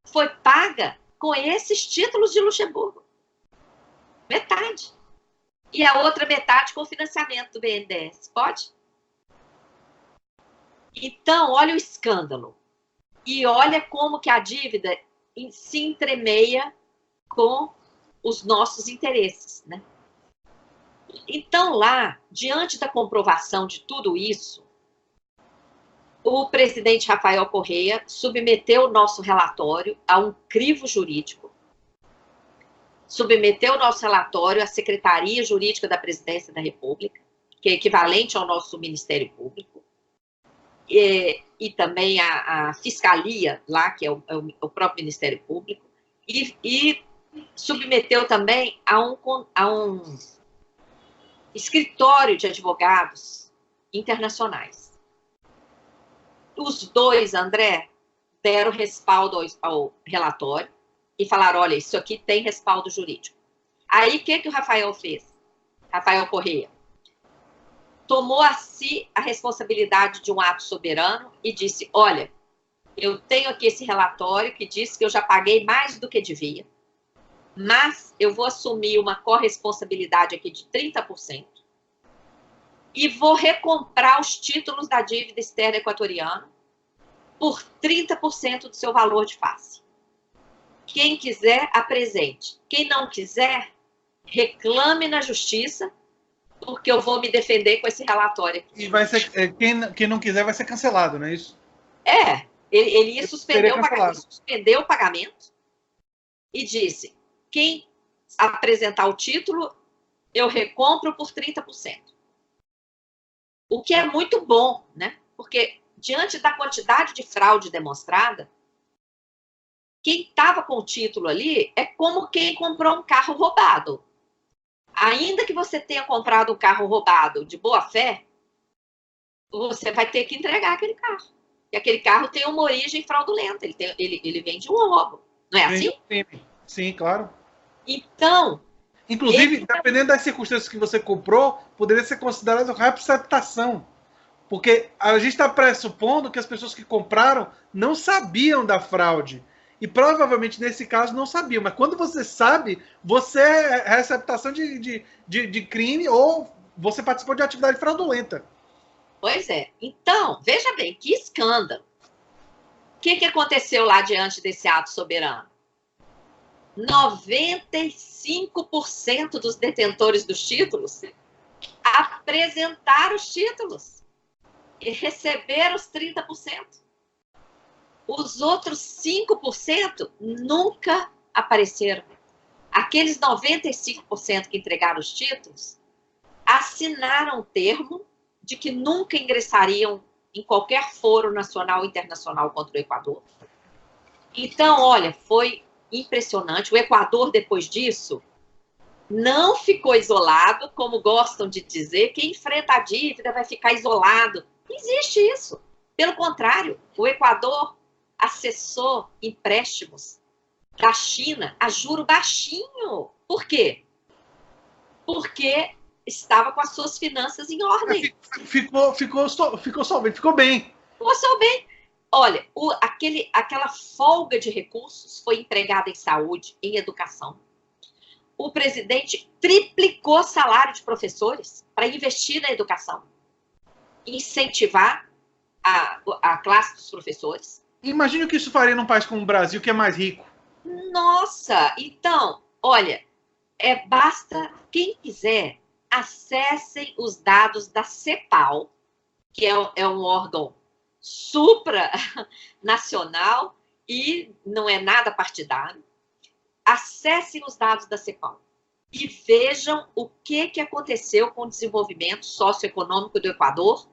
foi paga com esses títulos de Luxemburgo. Metade. E a outra metade com o financiamento do BNDES. Pode? Então, olha o escândalo. E olha como que a dívida se entremeia com os nossos interesses, né? Então, lá, diante da comprovação de tudo isso, o presidente Rafael Correa submeteu o nosso relatório a um crivo jurídico, submeteu o nosso relatório à Secretaria Jurídica da Presidência da República, que é equivalente ao nosso Ministério Público, e também a Fiscalia, lá, que é o próprio Ministério Público, e submeteu também a um escritório de advogados internacionais. os dois, André, deram respaldo ao relatório e falaram, olha, isso aqui tem respaldo jurídico. Aí, o que o Rafael fez? Rafael Correia tomou a si a responsabilidade de um ato soberano e disse, olha, eu tenho aqui esse relatório que diz que eu já paguei mais do que devia, mas eu vou assumir uma corresponsabilidade aqui de 30% e vou recomprar os títulos da dívida externa equatoriana por 30% do seu valor de face. Quem quiser, apresente. Quem não quiser, reclame na justiça, porque eu vou me defender com esse relatório aqui. E vai ser, quem não quiser vai ser cancelado, não é isso? Ele ia suspender o pagamento e disse, quem apresentar o título, eu recompro por 30%. O que é muito bom, né? Porque, diante da quantidade de fraude demonstrada, quem estava com o título ali é como quem comprou um carro roubado. Ainda que você tenha comprado um carro roubado de boa fé, você vai ter que entregar aquele carro. E aquele carro tem uma origem fraudulenta, ele vem de um roubo. Não é assim? Sim, claro. Então... Inclusive, dependendo das circunstâncias que você comprou, poderia ser considerado receptação. Porque a gente está pressupondo que as pessoas que compraram não sabiam da fraude. E provavelmente, nesse caso, não sabiam. Mas quando você sabe, você é receptação de crime ou você participou de atividade fraudulenta. Pois é. Então, veja bem, que escândalo. O que aconteceu lá diante desse ato soberano? 95% dos detentores dos títulos apresentaram os títulos e receberam os 30%. Os outros 5% nunca apareceram. Aqueles 95% que entregaram os títulos assinaram um termo de que nunca ingressariam em qualquer foro nacional ou internacional contra o Equador. Então, olha, foi impressionante. O Equador, depois disso, não ficou isolado, como gostam de dizer, quem enfrenta a dívida vai ficar isolado. Não existe isso. Pelo contrário, o Equador acessou empréstimos da China a juro baixinho. Por quê? Porque estava com as suas finanças em ordem. Ficou solvente, ficou bem. Ficou solvente. Olha, aquela folga de recursos foi empregada em saúde, em educação. O presidente triplicou o salário de professores para investir na educação, incentivar a classe dos professores. Imagine o que isso faria num país como o Brasil, que é mais rico. Nossa, então, olha, basta, quem quiser, acessem os dados da CEPAL, que é um órgão supranacional e não é nada partidário. Acessem os dados da CEPAL e vejam o que aconteceu com o desenvolvimento socioeconômico do Equador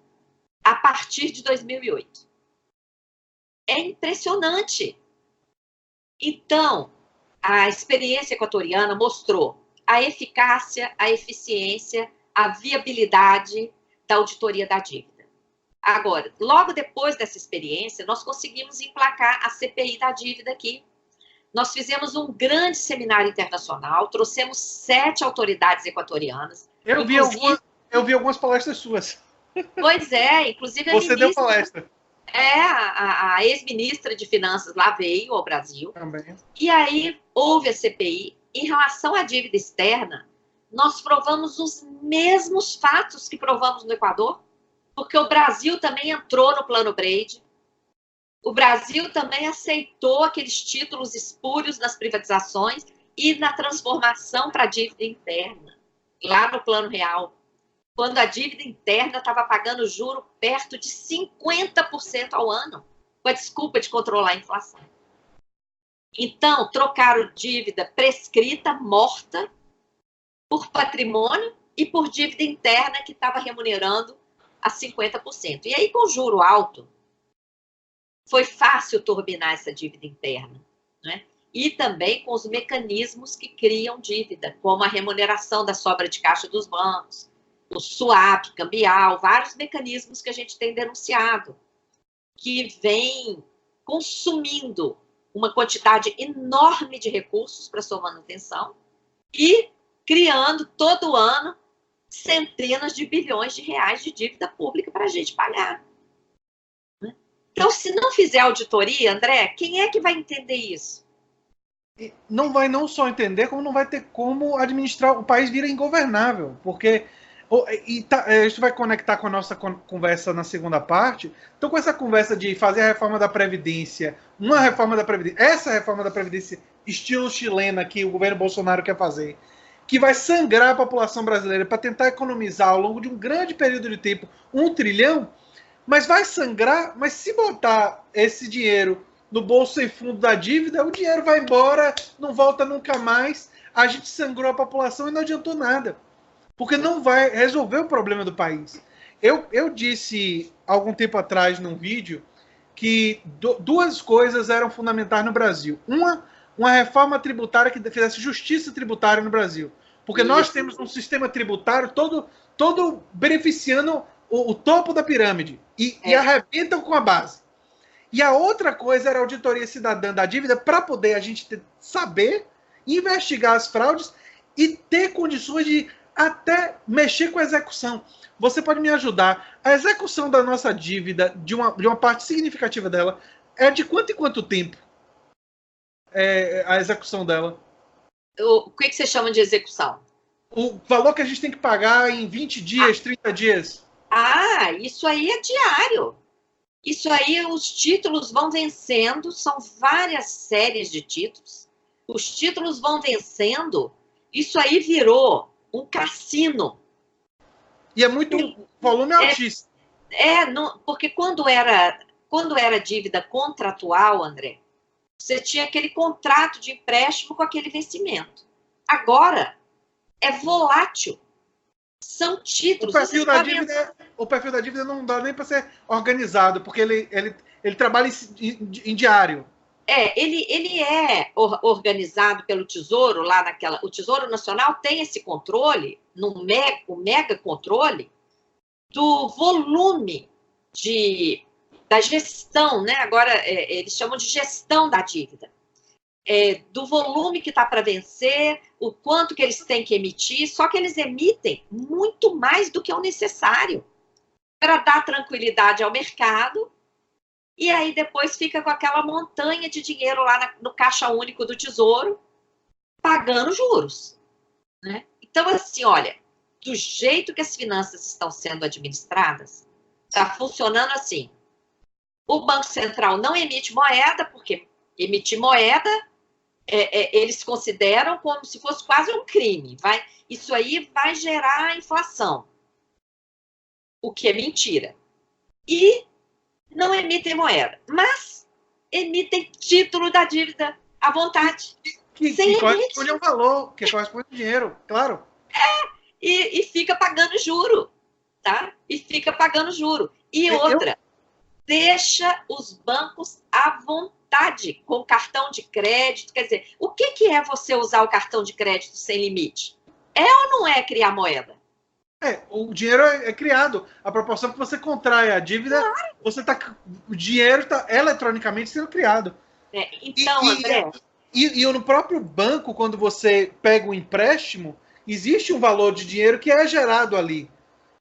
a partir de 2008. É impressionante. Então, a experiência equatoriana mostrou a eficácia, a eficiência, a viabilidade da auditoria da dívida. Agora, logo depois dessa experiência, nós conseguimos emplacar a CPI da dívida aqui. Nós fizemos um grande seminário internacional, trouxemos 7 autoridades equatorianas. Eu vi algumas palestras suas. Pois é, inclusive Você deu palestra. A ex-ministra de Finanças lá veio ao Brasil. Também. E aí houve a CPI. Em relação à dívida externa, nós provamos os mesmos fatos que provamos no Equador, porque o Brasil também entrou no Plano Brady. O Brasil também aceitou aqueles títulos espúrios nas privatizações e na transformação para a dívida interna, lá no Plano Real, quando a dívida interna estava pagando juro perto de 50% ao ano, com a desculpa de controlar a inflação. Então, trocaram dívida prescrita, morta, por patrimônio e por dívida interna que estava remunerando a 50%. E aí, com juro alto, foi fácil turbinar essa dívida interna, né? E também com os mecanismos que criam dívida, como a remuneração da sobra de caixa dos bancos, o swap cambial, vários mecanismos que a gente tem denunciado. que vem consumindo uma quantidade enorme de recursos para sua manutenção e criando todo ano centenas de bilhões de reais de dívida pública para a gente pagar. Então, se não fizer auditoria, André, quem é que vai entender isso? Não vai não só entender, como não vai ter como administrar. O país vira ingovernável, porque a gente vai conectar com a nossa conversa na segunda parte. Então, com essa conversa de fazer a reforma da Previdência, essa reforma da Previdência estilo chilena que o governo Bolsonaro quer fazer, que vai sangrar a população brasileira para tentar economizar ao longo de um grande período de tempo 1 trilhão, mas vai sangrar, mas se botar esse dinheiro no bolso sem fundo da dívida, o dinheiro vai embora, não volta nunca mais, a gente sangrou a população e não adiantou nada. Porque não vai resolver o problema do país. Eu disse algum tempo atrás num vídeo que duas coisas eram fundamentais no Brasil. Uma reforma tributária que fizesse justiça tributária no Brasil. Porque nós temos um sistema tributário todo beneficiando o topo da pirâmide e arrebentam com a base. E a outra coisa era a auditoria cidadã da dívida para poder a gente saber, investigar as fraudes e ter condições de até mexer com a execução. Você pode me ajudar? A execução da nossa dívida, de uma parte significativa dela, é de quanto em quanto tempo? A execução dela? O que você chama de execução? O valor que a gente tem que pagar em 20 dias, 30 dias. Isso aí é diário. Isso aí, os títulos vão vencendo, são várias séries de títulos. Os títulos vão vencendo, isso aí virou um cassino. E é muito volume altíssimo. Porque quando era dívida contratual, André, você tinha aquele contrato de empréstimo com aquele vencimento. Agora, é volátil. São títulos. O perfil da dívida não dá nem para ser organizado, porque ele trabalha em diário. Ele é organizado pelo Tesouro, o Tesouro Nacional tem esse controle, o mega controle, do volume da gestão, né? Agora eles chamam de gestão da dívida. Do volume que está para vencer, o quanto que eles têm que emitir, só que eles emitem muito mais do que o necessário para dar tranquilidade ao mercado, e aí depois fica com aquela montanha de dinheiro lá no Caixa Único do Tesouro, pagando juros. Né? Então, assim, olha, do jeito que as finanças estão sendo administradas, está funcionando assim. O Banco Central não emite moeda, porque emitir moeda eles consideram como se fosse quase um crime. Isso aí vai gerar inflação, o que é mentira. E não emitem moeda, mas emitem título da dívida à vontade. Que corresponde ao valor, que corresponde ao dinheiro, claro. E fica pagando juro, tá? E fica pagando juro. E outra, deixa os bancos à vontade com cartão de crédito. Quer dizer, o que é você usar o cartão de crédito sem limite? É ou não é criar moeda? O dinheiro é criado. A proporção que você contrai a dívida, claro. O dinheiro está eletronicamente sendo criado. Então, André... E no próprio banco, quando você pega um empréstimo, existe um valor de dinheiro que é gerado ali.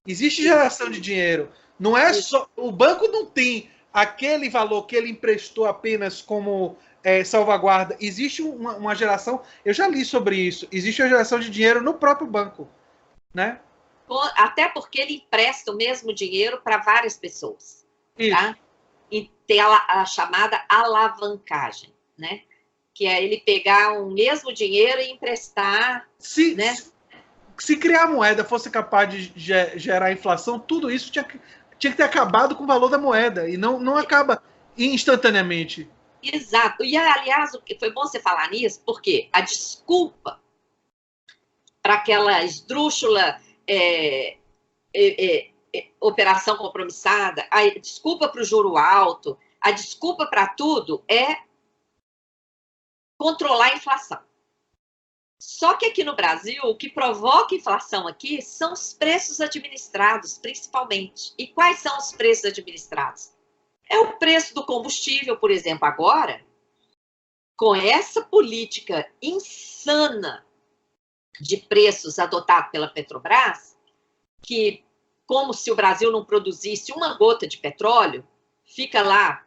Existe geração de dinheiro. Não é só... O banco não tem aquele valor que ele emprestou apenas como salvaguarda. Existe uma geração... Eu já li sobre isso. Existe uma geração de dinheiro no próprio banco. Né? Até porque ele empresta o mesmo dinheiro para várias pessoas. Isso. Tá? E tem a chamada alavancagem, né? Que é ele pegar o mesmo dinheiro e emprestar. Se criar moeda fosse capaz de gerar inflação, tudo isso tinha que ter acabado com o valor da moeda. E não acaba instantaneamente. Exato. E, aliás, foi bom você falar nisso, porque a desculpa para aquela esdrúxula operação compromissada, a desculpa para o juro alto, a desculpa para tudo é controlar a inflação. Só que aqui no Brasil, o que provoca inflação aqui são os preços administrados, principalmente. E quais são os preços administrados? É o preço do combustível, por exemplo, agora, com essa política insana de preços adotada pela Petrobras, que, como se o Brasil não produzisse uma gota de petróleo, fica lá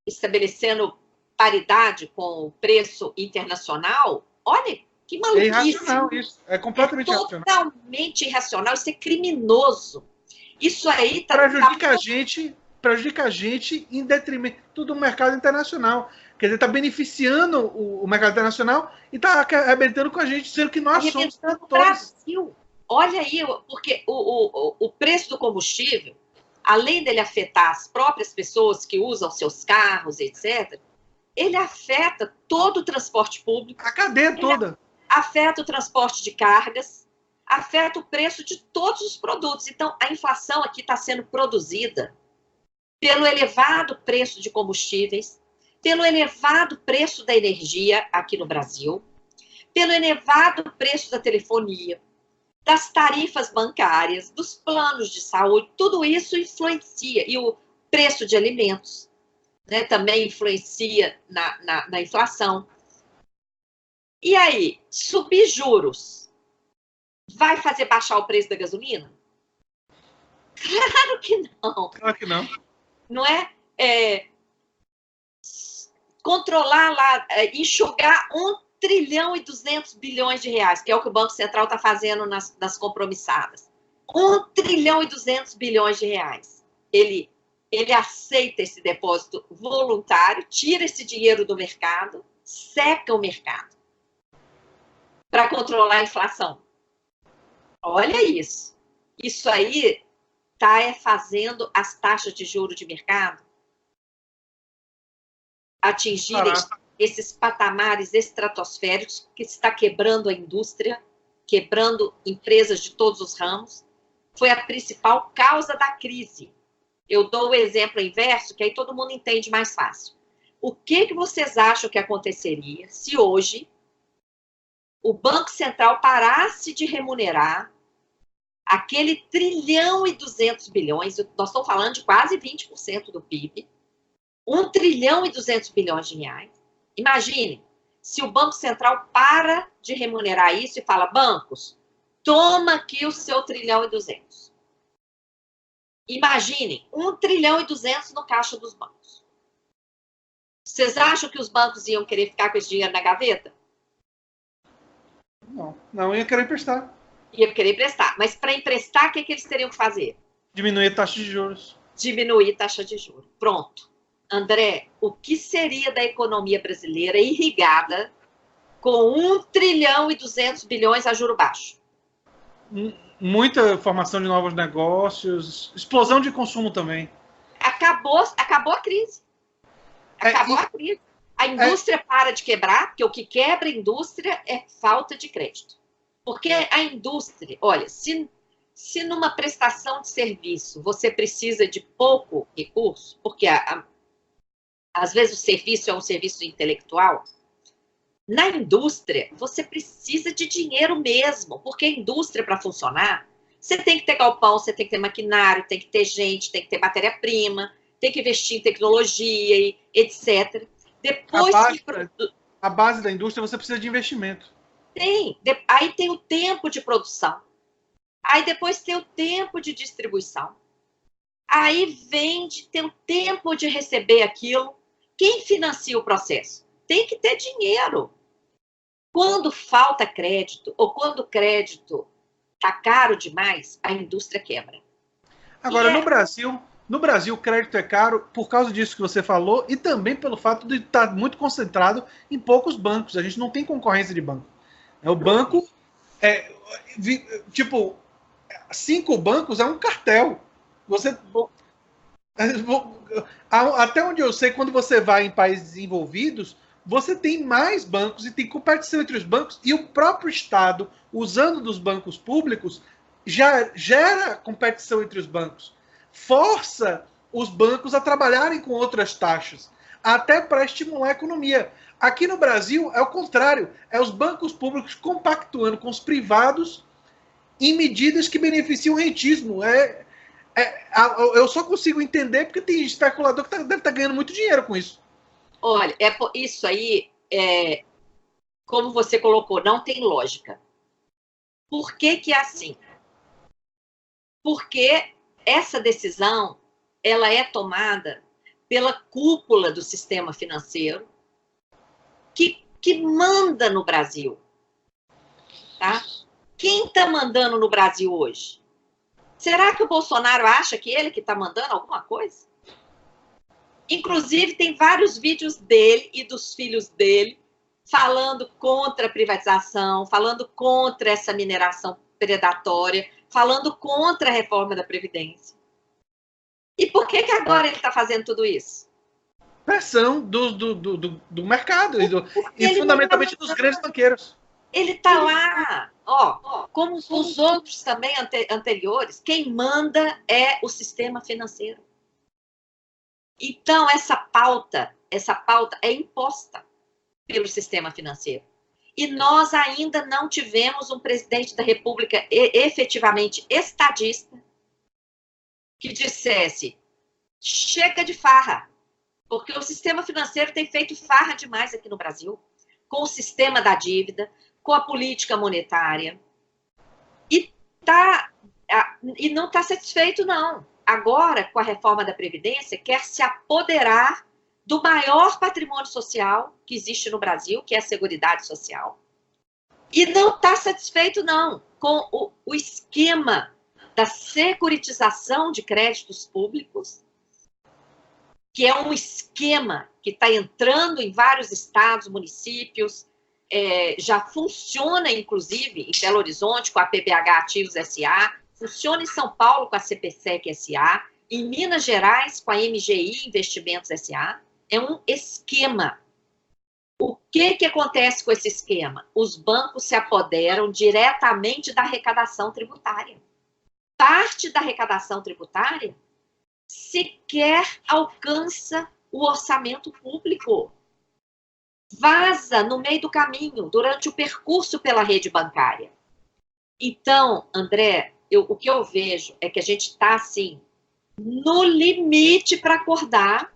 estabelecendo paridade com o preço internacional. Olha, que maluquice. É irracional isso. É completamente irracional. Totalmente irracional. Isso é criminoso. Isso aí prejudica a gente em detrimento do mercado internacional. Quer dizer, está beneficiando o mercado internacional e está arrebentando com a gente, sendo que nós somos o Brasil. Olha aí, porque o preço do combustível, além dele afetar as próprias pessoas que usam seus carros, etc., ele afeta todo o transporte público. A cadeia toda. Afeta o transporte de cargas, afeta o preço de todos os produtos. Então, a inflação aqui está sendo produzida pelo elevado preço de combustíveis, pelo elevado preço da energia aqui no Brasil, pelo elevado preço da telefonia, das tarifas bancárias, dos planos de saúde, tudo isso influencia. E o preço de alimentos, né, também influencia na inflação. E aí, subir juros vai fazer baixar o preço da gasolina? Claro que não. Claro que não. Não é? Controlar lá, enxugar 1 trilhão e 200 bilhões de reais, que é o que o Banco Central está fazendo nas compromissadas. 1 trilhão e 200 bilhões de reais. Ele aceita esse depósito voluntário, tira esse dinheiro do mercado, seca o mercado para controlar a inflação. Olha isso. Isso aí está fazendo as taxas de juros de mercado atingirem esses patamares estratosféricos que está quebrando a indústria, quebrando empresas de todos os ramos. Foi a principal causa da crise. Eu dou o exemplo inverso, que aí todo mundo entende mais fácil. O que vocês acham que aconteceria se hoje o Banco Central parasse de remunerar aquele 1 trilhão e 200 bilhões, nós estamos falando de quase 20% do PIB, 1 trilhão e 200 bilhões de reais. Imaginem, se o Banco Central para de remunerar isso e fala, bancos, toma aqui o seu 1 trilhão e 200. Imaginem, 1 trilhão e 200 no caixa dos bancos. Vocês acham que os bancos iam querer ficar com esse dinheiro na gaveta? Não ia querer emprestar. Ia querer emprestar. Mas para emprestar, o que eles teriam que fazer? Diminuir a taxa de juros. Diminuir a taxa de juros. Pronto. André, o que seria da economia brasileira irrigada com 1 trilhão e 200 bilhões a juro baixo? Muita formação de novos negócios, explosão de consumo também. Acabou a crise. Acabou a crise. A indústria para de quebrar, porque o que quebra a indústria é falta de crédito. Porque a indústria, olha, se numa prestação de serviço você precisa de pouco recurso, porque às vezes o serviço é um serviço intelectual, na indústria você precisa de dinheiro mesmo, porque a indústria, para funcionar, você tem que ter galpão, você tem que ter maquinário, tem que ter gente, tem que ter matéria-prima, tem que investir em tecnologia, etc. Depois a base da indústria você precisa de investimento. Aí tem o tempo de produção. Aí depois tem o tempo de distribuição. Aí tem o tempo de receber aquilo. Quem financia o processo? Tem que ter dinheiro. Quando falta crédito, ou quando o crédito está caro demais, a indústria quebra. Agora, no Brasil, o crédito é caro por causa disso que você falou e também pelo fato de estar muito concentrado em poucos bancos. A gente não tem concorrência de banco. O banco, tipo, 5 bancos é um cartel. Até onde eu sei, quando você vai em países desenvolvidos, você tem mais bancos e tem competição entre os bancos e o próprio Estado, usando dos bancos públicos, já gera competição entre os bancos. Força os bancos a trabalharem com outras taxas, até para estimular a economia. Aqui no Brasil é o contrário, é os bancos públicos compactuando com os privados em medidas que beneficiam o rentismo. Eu só consigo entender porque tem especulador que deve estar ganhando muito dinheiro com isso. Olha, isso aí, como você colocou, não tem lógica. Por que que é assim? Porque essa decisão ela é tomada pela cúpula do sistema financeiro que manda no Brasil. Tá? Quem está mandando no Brasil hoje? Será que o Bolsonaro acha que ele que está mandando alguma coisa? Inclusive, tem vários vídeos dele e dos filhos dele falando contra a privatização, falando contra essa mineração predatória, falando contra a reforma da Previdência. E por que agora ele está fazendo tudo isso? Pressão do mercado e fundamentalmente dos grandes banqueiros. Ele está lá, como os outros também anteriores, quem manda é o sistema financeiro. Então, essa pauta é imposta pelo sistema financeiro. E nós ainda não tivemos um presidente da República efetivamente estadista que dissesse, chega de farra, porque o sistema financeiro tem feito farra demais aqui no Brasil, com o sistema da dívida, com a política monetária, e não está satisfeito, não. Agora, com a reforma da Previdência, quer se apoderar do maior patrimônio social que existe no Brasil, que é a Seguridade Social. E não está satisfeito, não, com o esquema da securitização de créditos públicos, que é um esquema que está entrando em vários estados, municípios, já funciona, inclusive, em Belo Horizonte, com a PBH Ativos S.A., funciona em São Paulo com a CPSEC S.A., em Minas Gerais com a MGI Investimentos S.A., é um esquema. O que acontece com esse esquema? Os bancos se apoderam diretamente da arrecadação tributária. Parte da arrecadação tributária sequer alcança o orçamento público. Vaza no meio do caminho, durante o percurso pela rede bancária. Então, André, o que eu vejo é que a gente está, assim, no limite para acordar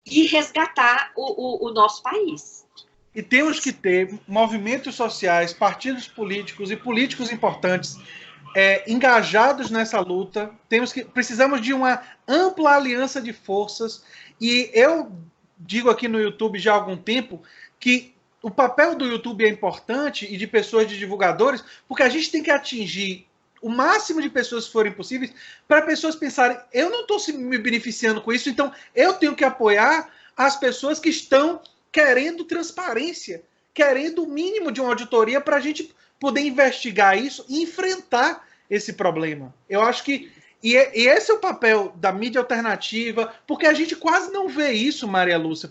e resgatar o nosso país. E temos que ter movimentos sociais, partidos políticos e políticos importantes engajados nessa luta. Precisamos de uma ampla aliança de forças. E eu digo aqui no YouTube já há algum tempo que o papel do YouTube é importante e de pessoas, de divulgadores, porque a gente tem que atingir o máximo de pessoas que forem possíveis para pessoas pensarem, eu não estou me beneficiando com isso, então eu tenho que apoiar as pessoas que estão querendo transparência, querendo o mínimo de uma auditoria para a gente poder investigar isso e enfrentar esse problema. Eu acho que e esse é o papel da mídia alternativa, porque a gente quase não vê isso, Maria Lúcia,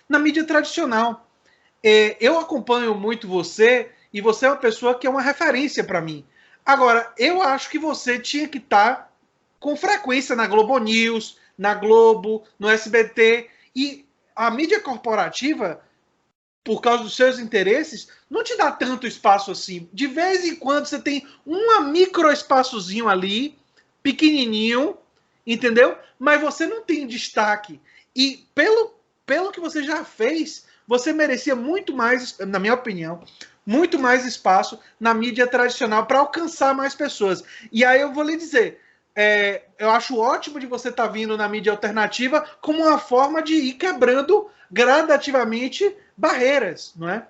na mídia tradicional. Eu acompanho muito você, e você é uma pessoa que é uma referência para mim. Agora, eu acho que você tinha que estar com frequência na Globo News, na Globo, no SBT, e a mídia corporativa, por causa dos seus interesses, não te dá tanto espaço assim. De vez em quando você tem um micro espaçozinho ali, pequenininho, entendeu? Mas você não tem destaque. E pelo que você já fez, você merecia muito mais, na minha opinião, muito mais espaço na mídia tradicional para alcançar mais pessoas. E aí eu vou lhe dizer, eu acho ótimo de você estar vindo na mídia alternativa como uma forma de ir quebrando gradativamente barreiras, não é?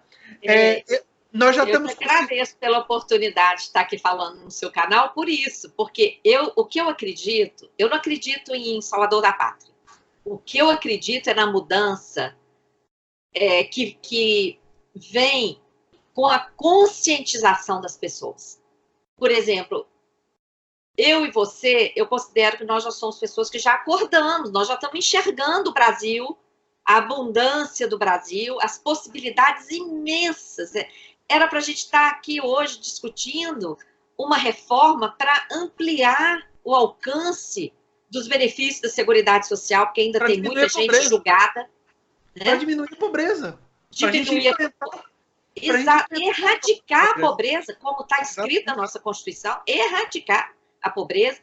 Nós já estamos. Eu agradeço pela oportunidade de estar aqui falando no seu canal por isso, porque o que eu acredito, eu não acredito em Salvador da Pátria. O que eu acredito é na mudança que vem com a conscientização das pessoas. Por exemplo, eu e você, eu considero que nós já somos pessoas que já acordamos, nós já estamos enxergando o Brasil, a abundância do Brasil, as possibilidades imensas. Era para a gente estar aqui hoje discutindo uma reforma para ampliar o alcance dos benefícios da Seguridade Social, porque ainda tem muita gente julgada. Né? Para diminuir a pobreza. Diminuir a pobreza. Exato. Erradicar a pobreza, como está escrito na nossa Constituição, erradicar a pobreza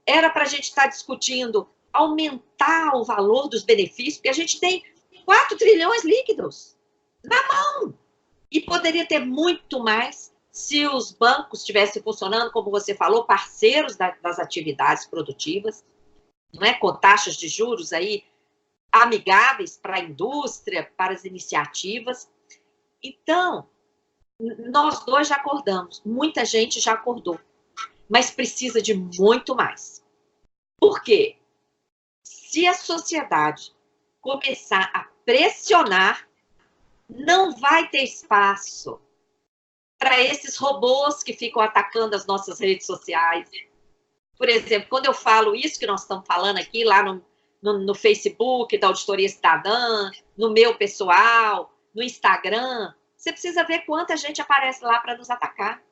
era para a gente estar discutindo aumentar o valor dos benefícios, porque a gente tem 4 trilhões líquidos na mão. E poderia ter muito mais se os bancos estivessem funcionando, como você falou, parceiros das atividades produtivas, não é? Com taxas de juros aí amigáveis para a indústria, para as iniciativas. Então, nós dois já acordamos, muita gente já acordou, mas precisa de muito mais. Por quê? Se a sociedade começar a pressionar, não vai ter espaço para esses robôs que ficam atacando as nossas redes sociais. Por exemplo, quando eu falo isso que nós estamos falando aqui, lá no Facebook da Auditoria Cidadã, no meu pessoal, no Instagram, você precisa ver quanta gente aparece lá para nos atacar.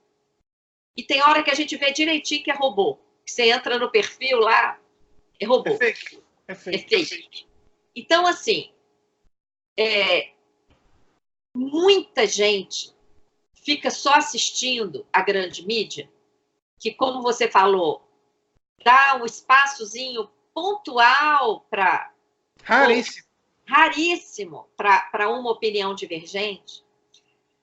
E tem hora que a gente vê direitinho que é robô. Você entra no perfil lá, é robô. É fake. É fake. É fake. Então, assim, muita gente fica só assistindo a grande mídia, que, como você falou, dá um espaçozinho pontual para... Raríssimo. Raríssimo para uma opinião divergente.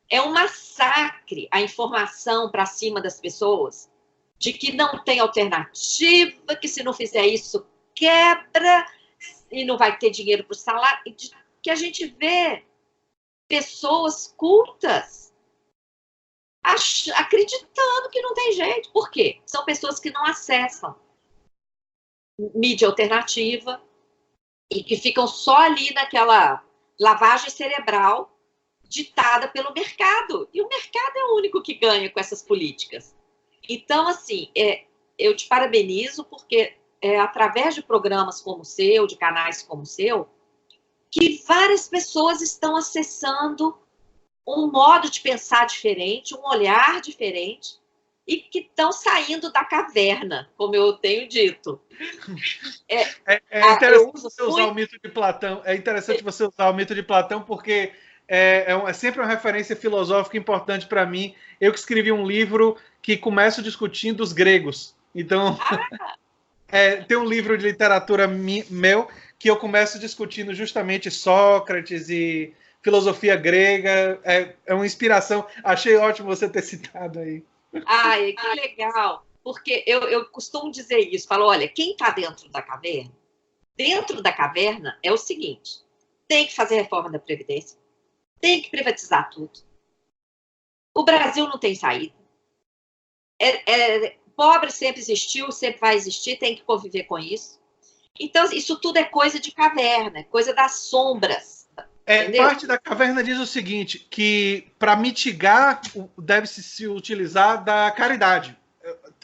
É um massacre a informação para cima das pessoas, de que não tem alternativa, que se não fizer isso, quebra, e não vai ter dinheiro para o salário, que a gente vê pessoas cultas acreditando que não tem jeito. Por quê? São pessoas que não acessam mídia alternativa e que ficam só ali naquela lavagem cerebral ditada pelo mercado. E o mercado é o único que ganha com essas políticas. Então, assim, eu te parabenizo porque através de programas como o seu, de canais como o seu, que várias pessoas estão acessando um modo de pensar diferente, um olhar diferente, e que estão saindo da caverna, como eu tenho dito. É interessante você usar o mito de Platão. É interessante você usar o mito de Platão porque é sempre uma referência filosófica importante para mim. Eu que escrevi um livro que começo discutindo os gregos. Então, tem um livro de literatura meu que eu começo discutindo justamente Sócrates e filosofia grega. É uma inspiração. Achei ótimo você ter citado aí. Ai, que legal. Porque eu costumo dizer isso. Falo, olha, quem está dentro da caverna é o seguinte: tem que fazer reforma da Previdência, tem que privatizar tudo. O Brasil não tem saída. Pobre sempre existiu, sempre vai existir, tem que conviver com isso. Então, isso tudo é coisa de caverna, coisa das sombras. Parte da caverna diz o seguinte, que para mitigar deve-se se utilizar da caridade.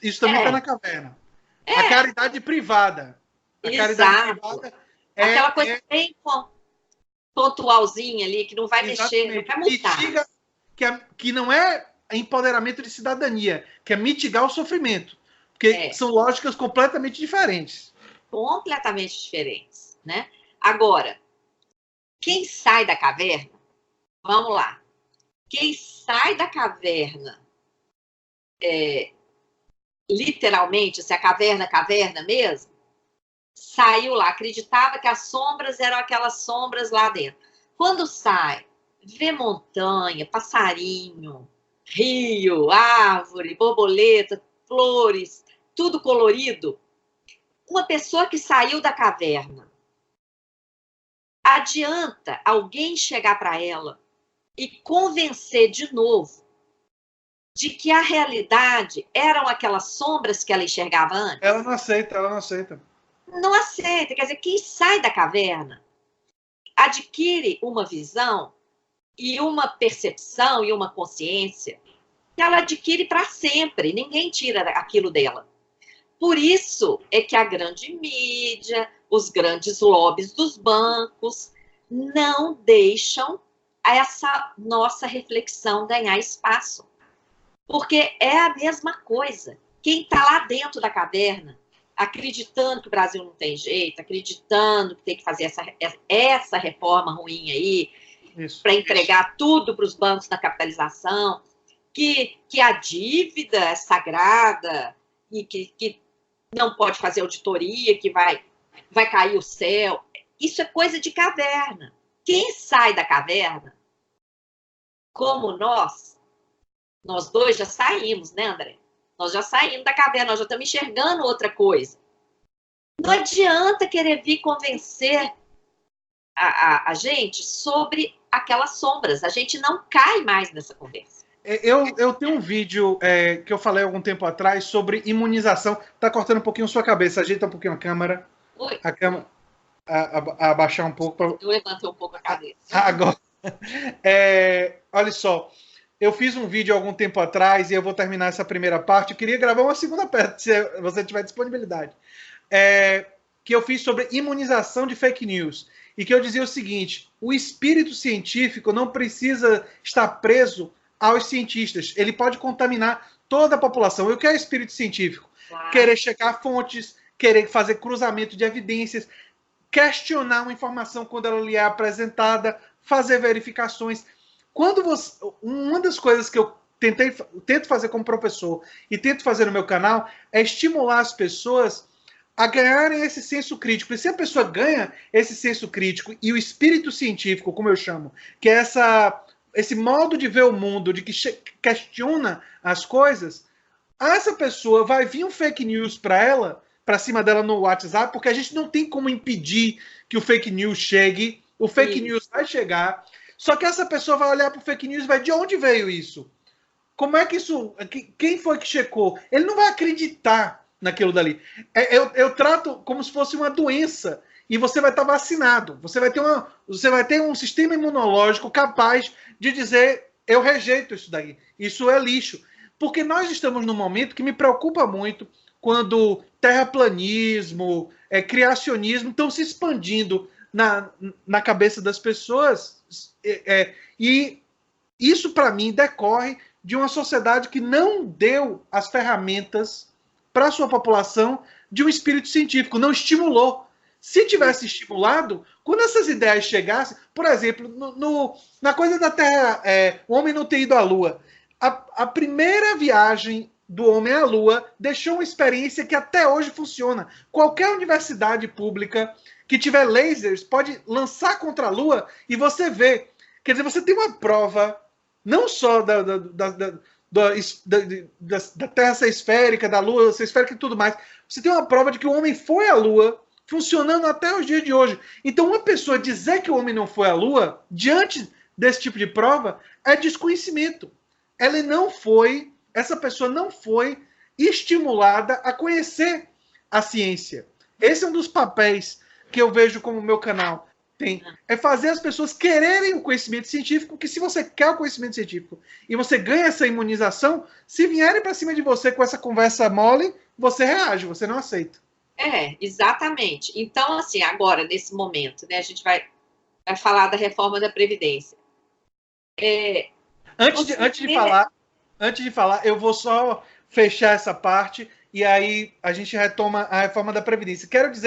Isso também está na caverna. A caridade privada. A caridade privada aquela coisa bem pontualzinha ali, que não vai mexer, não vai mudar. Mitiga, que não é empoderamento de cidadania, que é mitigar o sofrimento. Porque são lógicas completamente diferentes. Completamente diferentes, né? Agora, quem sai da caverna, vamos lá, quem sai da caverna, literalmente, se a caverna é caverna mesmo, saiu lá, acreditava que as sombras eram aquelas sombras lá dentro. Quando sai, vê montanha, passarinho, rio, árvore, borboleta, flores, tudo colorido. Uma pessoa que saiu da caverna, adianta alguém chegar para ela e convencer de novo de que a realidade eram aquelas sombras que ela enxergava antes? Ela não aceita. Não aceita. Quer dizer, quem sai da caverna adquire uma visão e uma percepção e uma consciência que ela adquire para sempre. Ninguém tira aquilo dela. Por isso é que a grande mídia, os grandes lobbies dos bancos não deixam essa nossa reflexão ganhar espaço. Porque é a mesma coisa. Quem está lá dentro da caverna, acreditando que o Brasil não tem jeito, acreditando que tem que fazer essa reforma ruim aí, para entregar tudo para os bancos na capitalização, que a dívida é sagrada e que não pode fazer auditoria, que vai cair o céu. Isso é coisa de caverna. Quem sai da caverna, como nós dois já saímos, né, André? Nós já saímos da caverna, nós já estamos enxergando outra coisa. Não adianta querer vir convencer a gente sobre aquelas sombras. A gente não cai mais nessa conversa. Eu tenho um vídeo que eu falei algum tempo atrás sobre imunização. Tá cortando um pouquinho sua cabeça. Ajeita um pouquinho a câmera. Oi. A câmera. Abaixar um pouco. Eu levantei um pouco a cabeça. Agora. Olha só. Eu fiz um vídeo algum tempo atrás e eu vou terminar essa primeira parte. Eu queria gravar uma segunda parte, se você tiver disponibilidade. Que eu fiz sobre imunização de fake news. E que eu dizia o seguinte: o espírito científico não precisa estar preso aos cientistas. Ele pode contaminar toda a população. E o que é espírito científico? Claro. Querer checar fontes, querer fazer cruzamento de evidências, questionar uma informação quando ela lhe é apresentada, fazer verificações. Uma das coisas que eu tento fazer como professor e tento fazer no meu canal é estimular as pessoas a ganharem esse senso crítico. E se a pessoa ganha esse senso crítico e o espírito científico, como eu chamo, que é esse modo de ver o mundo, de que questiona as coisas, essa pessoa vai vir um fake news para cima dela no WhatsApp, porque a gente não tem como impedir que o fake news chegue. O fake news vai chegar. Só que essa pessoa vai olhar para o fake news e vai: de onde veio isso? Como é que isso... Quem foi que checou? Ele não vai acreditar naquilo dali. Eu trato como se fosse uma doença e você vai estar vacinado. Você vai ter um sistema imunológico capaz de dizer: eu rejeito isso daí. Isso é lixo. Porque nós estamos num momento que me preocupa muito quando terraplanismo, criacionismo estão se expandindo na cabeça das pessoas. E isso, para mim, decorre de uma sociedade que não deu as ferramentas para a sua população de um espírito científico, não estimulou. Se tivesse estimulado, quando essas ideias chegassem, por exemplo, na coisa da Terra, o homem não ter ido à Lua, a primeira viagem do homem à Lua deixou uma experiência que até hoje funciona. Qualquer universidade pública que tiver lasers pode lançar contra a Lua e você vê. Quer dizer, você tem uma prova não só da Terra ser esférica, da Lua ser esférica e tudo mais. Você tem uma prova de que o homem foi à Lua, funcionando até os dias de hoje. Então, uma pessoa dizer que o homem não foi à Lua, diante desse tipo de prova, é desconhecimento. Essa pessoa não foi estimulada a conhecer a ciência. Esse é um dos papéis que eu vejo como meu canal tem. É fazer as pessoas quererem o conhecimento científico, que se você quer o conhecimento científico e você ganha essa imunização, se vierem para cima de você com essa conversa mole, você reage, você não aceita. Exatamente. Então, assim, agora, nesse momento, né, a gente vai falar da reforma da Previdência. Antes de falar, eu vou só fechar essa parte e aí a gente retoma a reforma da Previdência. Quero dizer